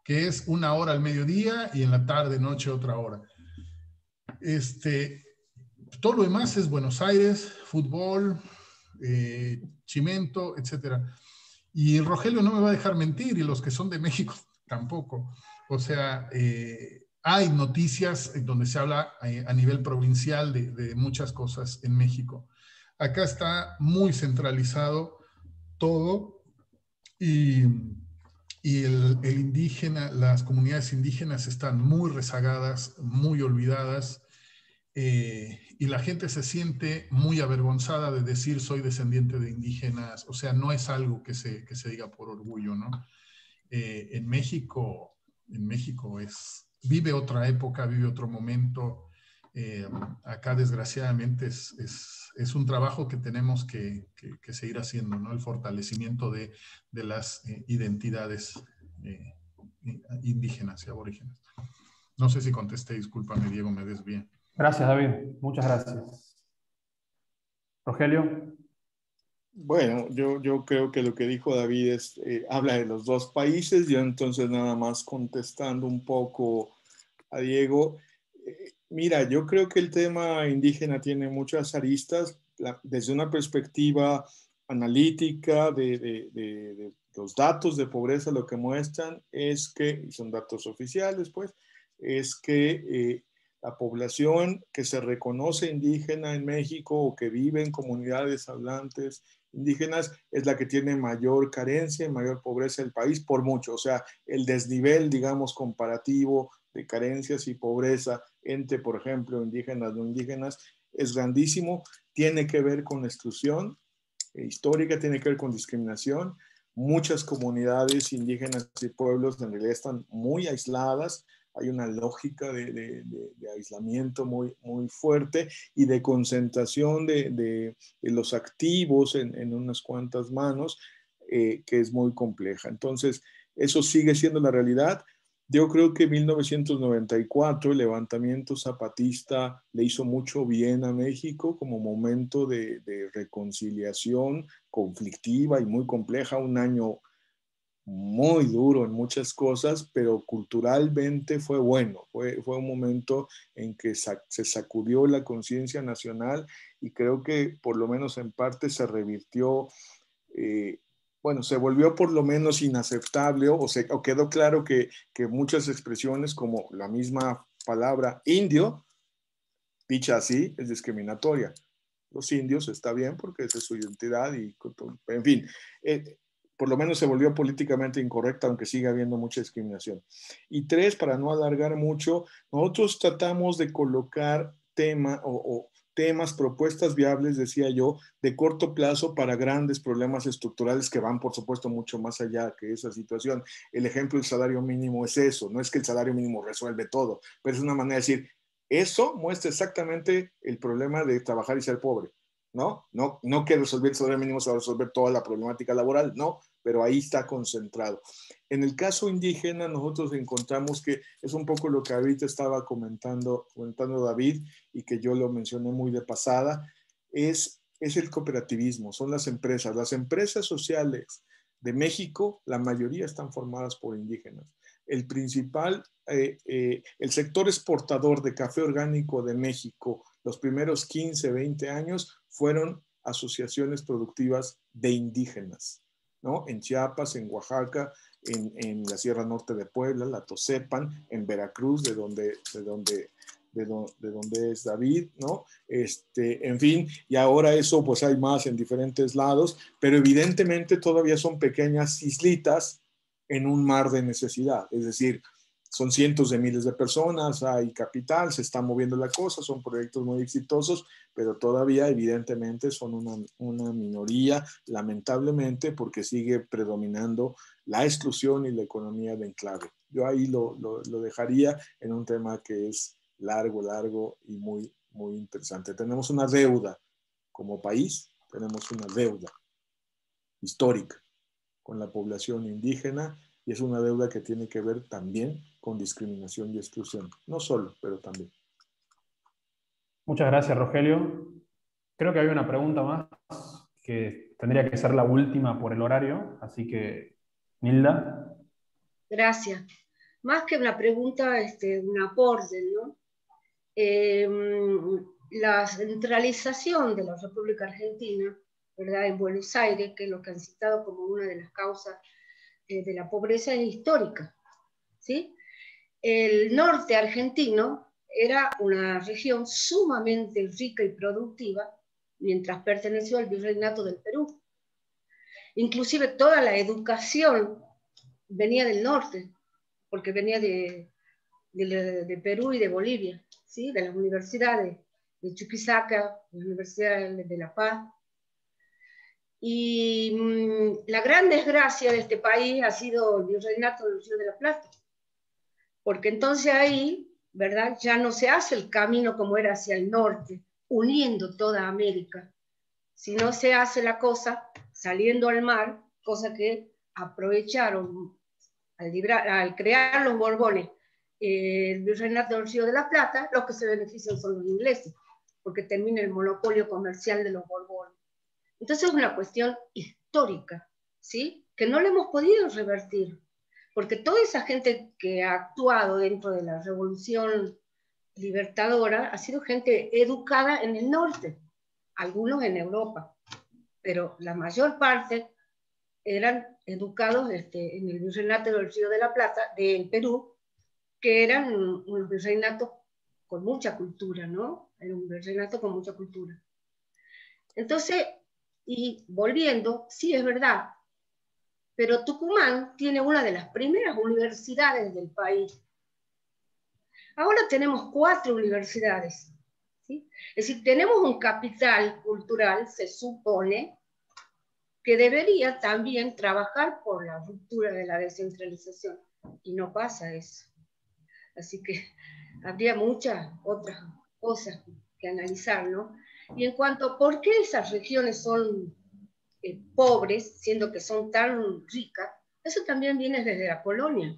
E: que es 1 hora al mediodía y en la tarde, noche, otra hora. Todo lo demás es Buenos Aires, fútbol, Chimento, etc. Y Rogelio no me va a dejar mentir, y los que son de México tampoco. O sea, hay noticias donde se habla a nivel provincial de muchas cosas en México. Acá está muy centralizado todo, y el indígena, las comunidades indígenas están muy rezagadas, muy olvidadas, y la gente se siente muy avergonzada de decir soy descendiente de indígenas. O sea, no es algo que se diga por orgullo, ¿no? En México vive otra época, vive otro momento. Acá desgraciadamente es un trabajo que tenemos que seguir haciendo, ¿no? El fortalecimiento de las identidades indígenas y aborígenes. No sé si contesté, discúlpame, Diego, me desvié.
D: Gracias, David. Muchas gracias. Rogelio.
F: Bueno, yo creo que lo que dijo David habla de los dos países. Yo entonces nada más contestando un poco a Diego. Mira, yo creo que el tema indígena tiene muchas aristas. Desde una perspectiva analítica de los datos de pobreza, lo que muestran es que, y son datos oficiales, pues, es que la población que se reconoce indígena en México o que vive en comunidades hablantes indígenas es la que tiene mayor carencia y mayor pobreza del país por mucho. O sea, el desnivel, digamos, comparativo de carencias y pobreza entre, por ejemplo, indígenas, no indígenas, es grandísimo. Tiene que ver con exclusión histórica, tiene que ver con discriminación. Muchas comunidades indígenas y pueblos en realidad están muy aisladas. Hay una lógica de aislamiento muy, muy fuerte y de concentración de los activos en unas cuantas manos, que es muy compleja. Entonces, eso sigue siendo la realidad. Yo creo que en 1994 el levantamiento zapatista le hizo mucho bien a México como momento de reconciliación conflictiva y muy compleja, un año muy duro en muchas cosas, pero culturalmente fue bueno, fue un momento en que se sacudió la conciencia nacional y creo que por lo menos en parte se revirtió, bueno, se volvió por lo menos inaceptable o quedó claro que muchas expresiones como la misma palabra indio, dicha así, es discriminatoria. Los indios está bien porque esa es su identidad y, en fin, por lo menos se volvió políticamente incorrecta, aunque sigue habiendo mucha discriminación. Y tres, para no alargar mucho, nosotros tratamos de colocar temas, propuestas viables, decía yo, de corto plazo para grandes problemas estructurales que van, por supuesto, mucho más allá que esa situación. El ejemplo del salario mínimo es eso, no es que el salario mínimo resuelve todo, pero es una manera de decir, eso muestra exactamente el problema de trabajar y ser pobre. No que resolver el salario mínimo se va a resolver toda la problemática laboral, no, pero ahí está concentrado. En el caso indígena, nosotros encontramos que es un poco lo que ahorita estaba comentando David y que yo lo mencioné muy de pasada, es el cooperativismo, son las empresas. Las empresas sociales de México, la mayoría están formadas por indígenas. El sector exportador de café orgánico de México, los primeros 15, 20 años, fueron asociaciones productivas de indígenas, ¿no? En Chiapas, en Oaxaca, en la Sierra Norte de Puebla, la Tosepan, en Veracruz, de donde es David, ¿no? En fin, y ahora eso pues hay más en diferentes lados, pero evidentemente todavía son pequeñas islitas en un mar de necesidad, es decir, son cientos de miles de personas, hay capital, se está moviendo la cosa, son proyectos muy exitosos, pero todavía evidentemente son una minoría, lamentablemente, porque sigue predominando la exclusión y la economía de enclave. Yo ahí lo dejaría en un tema que es largo y muy, muy interesante. Tenemos una deuda como país, tenemos una deuda histórica con la población indígena y es una deuda que tiene que ver también con discriminación y exclusión. No solo, pero también.
D: Muchas gracias, Rogelio. Creo que hay una pregunta más que tendría que ser la última por el horario, así que, Nilda.
B: Gracias. Más que una pregunta, un aporte, ¿no? La centralización de la República Argentina ¿verdad? En Buenos Aires, que es lo que han citado como una de las causas de la pobreza es histórica, ¿sí? El norte argentino era una región sumamente rica y productiva mientras perteneció al virreinato del Perú. Inclusive toda la educación venía del norte, porque venía de Perú y de Bolivia, ¿sí? De las universidades de Chuquisaca, la Universidad de La Paz. Y la gran desgracia de este país ha sido el virreinato del Río de la Plata, porque entonces ahí, ¿verdad? Ya no se hace el camino como era hacia el norte, uniendo toda América, sino se hace la cosa saliendo al mar, cosa que aprovecharon al crear los Borbones, el virreinato del Río de la Plata. Los que se benefician son los ingleses, porque termina el monopolio comercial de los Borbones. Entonces es una cuestión histórica, ¿sí? Que no le hemos podido revertir, porque toda esa gente que ha actuado dentro de la revolución libertadora ha sido gente educada en el norte, algunos en Europa, pero la mayor parte eran educados en el virreinato del Río de la Plata, del Perú, que eran unos virreinatos con mucha cultura, ¿no? Era un virreinato con mucha cultura. Entonces, y volviendo, sí es verdad, pero Tucumán tiene una de las primeras universidades del país. Ahora tenemos 4 universidades, ¿sí? Es decir, tenemos un capital cultural, se supone, que debería también trabajar por la ruptura de la descentralización, y no pasa eso. Así que habría muchas otras cosas que analizar, ¿no? Y en cuanto a por qué esas regiones son pobres, siendo que son tan ricas, eso también viene desde la colonia,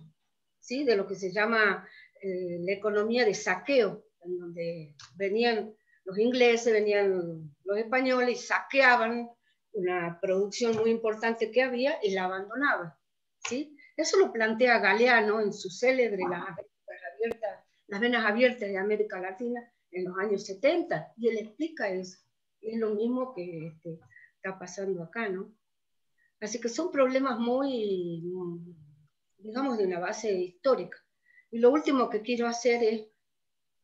B: ¿sí? De lo que se llama la economía de saqueo, en donde venían los ingleses, venían los españoles y saqueaban una producción muy importante que había y la abandonaban, ¿sí? Eso lo plantea Galeano en su célebre Las venas abiertas de América Latina en los años 70, y él explica eso. Y es lo mismo que está pasando acá, ¿no? Así que son problemas muy, digamos, de una base histórica. Y lo último que quiero hacer es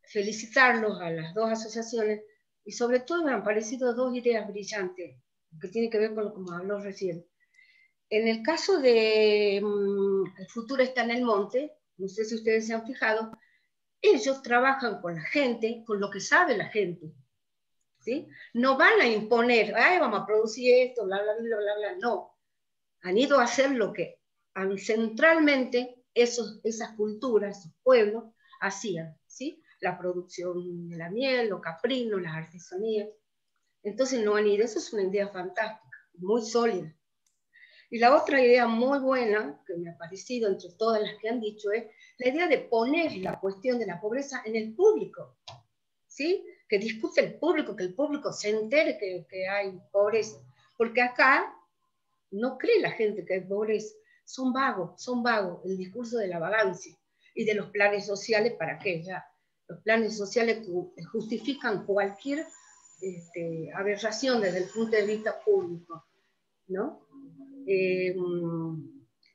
B: felicitarlos a las 2 asociaciones, y sobre todo me han parecido 2 ideas brillantes, que tienen que ver con lo que habló recién. En el caso de El futuro está en el monte, no sé si ustedes se han fijado, ellos trabajan con la gente, con lo que sabe la gente, ¿sí? No van a imponer, ay, vamos a producir esto, bla, bla, bla, bla, bla, no. Han ido a hacer lo que ancestralmente esas culturas, esos pueblos, hacían, ¿sí? La producción de la miel, los caprinos, las artesanías. Entonces no han ido, eso es una idea fantástica, muy sólida. Y la otra idea muy buena, que me ha parecido entre todas las que han dicho, es la idea de poner la cuestión de la pobreza en el público, ¿sí? Que discute el público, que el público se entere que hay pobreza. Porque acá no cree la gente que hay pobreza. Son vagos, el discurso de la vagancia y de los planes sociales. ¿Para qué? Ya, los planes sociales justifican cualquier aberración desde el punto de vista público, ¿no?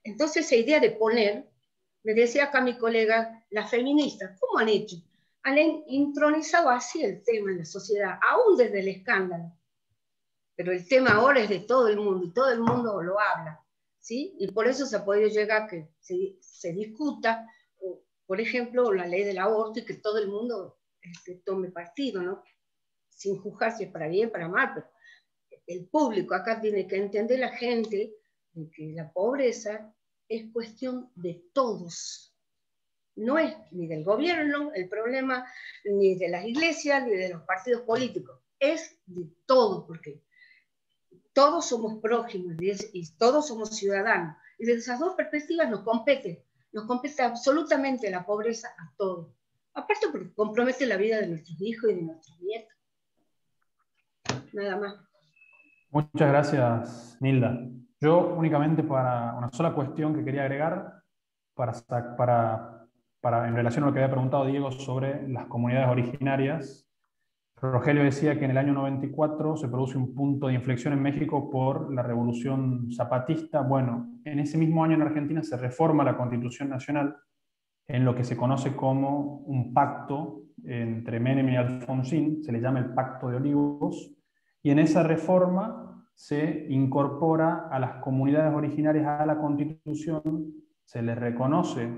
B: Entonces esa idea de poner, me decía acá mi colega, las feministas, ¿cómo han hecho? Han intronizado así el tema en la sociedad, aún desde el escándalo. Pero el tema ahora es de todo el mundo, y todo el mundo lo habla, ¿sí? Y por eso se ha podido llegar a que se discuta, por ejemplo, la ley del aborto, y que todo el mundo tome partido, ¿no? Sin juzgar si es para bien, para mal, pero el público acá tiene que entender, la gente, de que la pobreza es cuestión de todos. No es ni del gobierno el problema, ni de las iglesias, ni de los partidos políticos. Es de todos, porque todos somos prójimos y todos somos ciudadanos. Y desde esas 2 perspectivas nos compete absolutamente la pobreza a todos. Aparte porque compromete la vida de nuestros hijos y de nuestros nietos. Nada más.
D: Muchas gracias, Nilda. Yo únicamente para una sola cuestión que quería agregar, en relación a lo que había preguntado Diego sobre las comunidades originarias, Rogelio decía que en el año 94 se produce un punto de inflexión en México por la Revolución Zapatista. Bueno, en ese mismo año en Argentina se reforma la Constitución Nacional en lo que se conoce como un pacto entre Menem y Alfonsín, se le llama el Pacto de Olivos, y en esa reforma se incorpora a las comunidades originarias a la Constitución, se les reconoce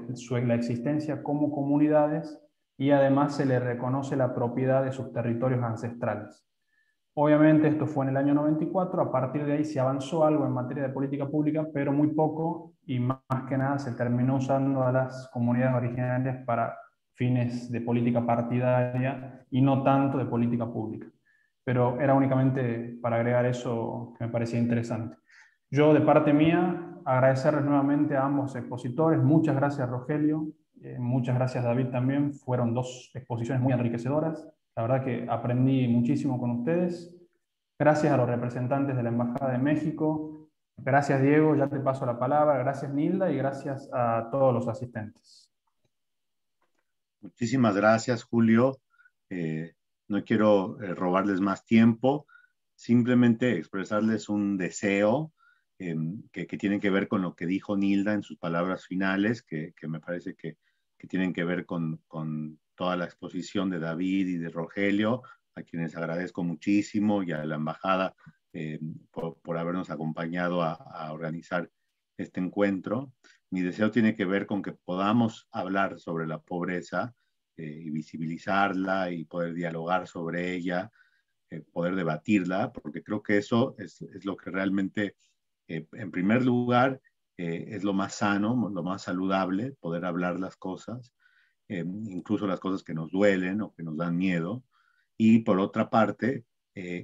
D: la existencia como comunidades y además se les reconoce la propiedad de sus territorios ancestrales. Obviamente esto fue en el año 94, a partir de ahí se avanzó algo en materia de política pública, pero muy poco, y más que nada se terminó usando a las comunidades originarias para fines de política partidaria y no tanto de política pública. Pero era únicamente para agregar eso que me parecía interesante. Yo, de parte mía, agradecerles nuevamente a ambos expositores. Muchas gracias, Rogelio. Muchas gracias, David, también. Fueron dos exposiciones muy enriquecedoras. La verdad que aprendí muchísimo con ustedes. Gracias a los representantes de la Embajada de México. Gracias, Diego. Ya te paso la palabra. Gracias, Nilda. Y gracias a todos los asistentes.
A: Muchísimas gracias, Julio. No quiero robarles más tiempo. Simplemente expresarles un deseo que tiene que ver con lo que dijo Nilda en sus palabras finales, que me parece que tienen que ver con toda la exposición de David y de Rogelio, a quienes agradezco muchísimo, y a la Embajada por habernos acompañado a organizar este encuentro. Mi deseo tiene que ver con que podamos hablar sobre la pobreza y visibilizarla y poder dialogar sobre ella, poder debatirla, porque creo que eso es lo que realmente, en primer lugar, es lo más sano, lo más saludable, poder hablar las cosas, incluso las cosas que nos duelen o que nos dan miedo. Y por otra parte,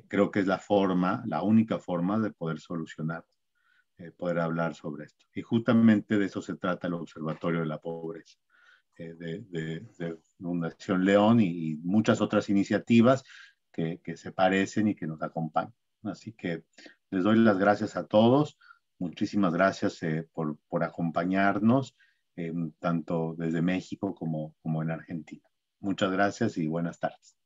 A: creo que es la única forma de poder solucionar, poder hablar sobre esto. Y justamente de eso se trata el Observatorio de la Pobreza, de Fundación León y muchas otras iniciativas que se parecen y que nos acompañan. Así que les doy las gracias a todos. Muchísimas gracias por acompañarnos, tanto desde México como en Argentina. Muchas gracias y buenas tardes.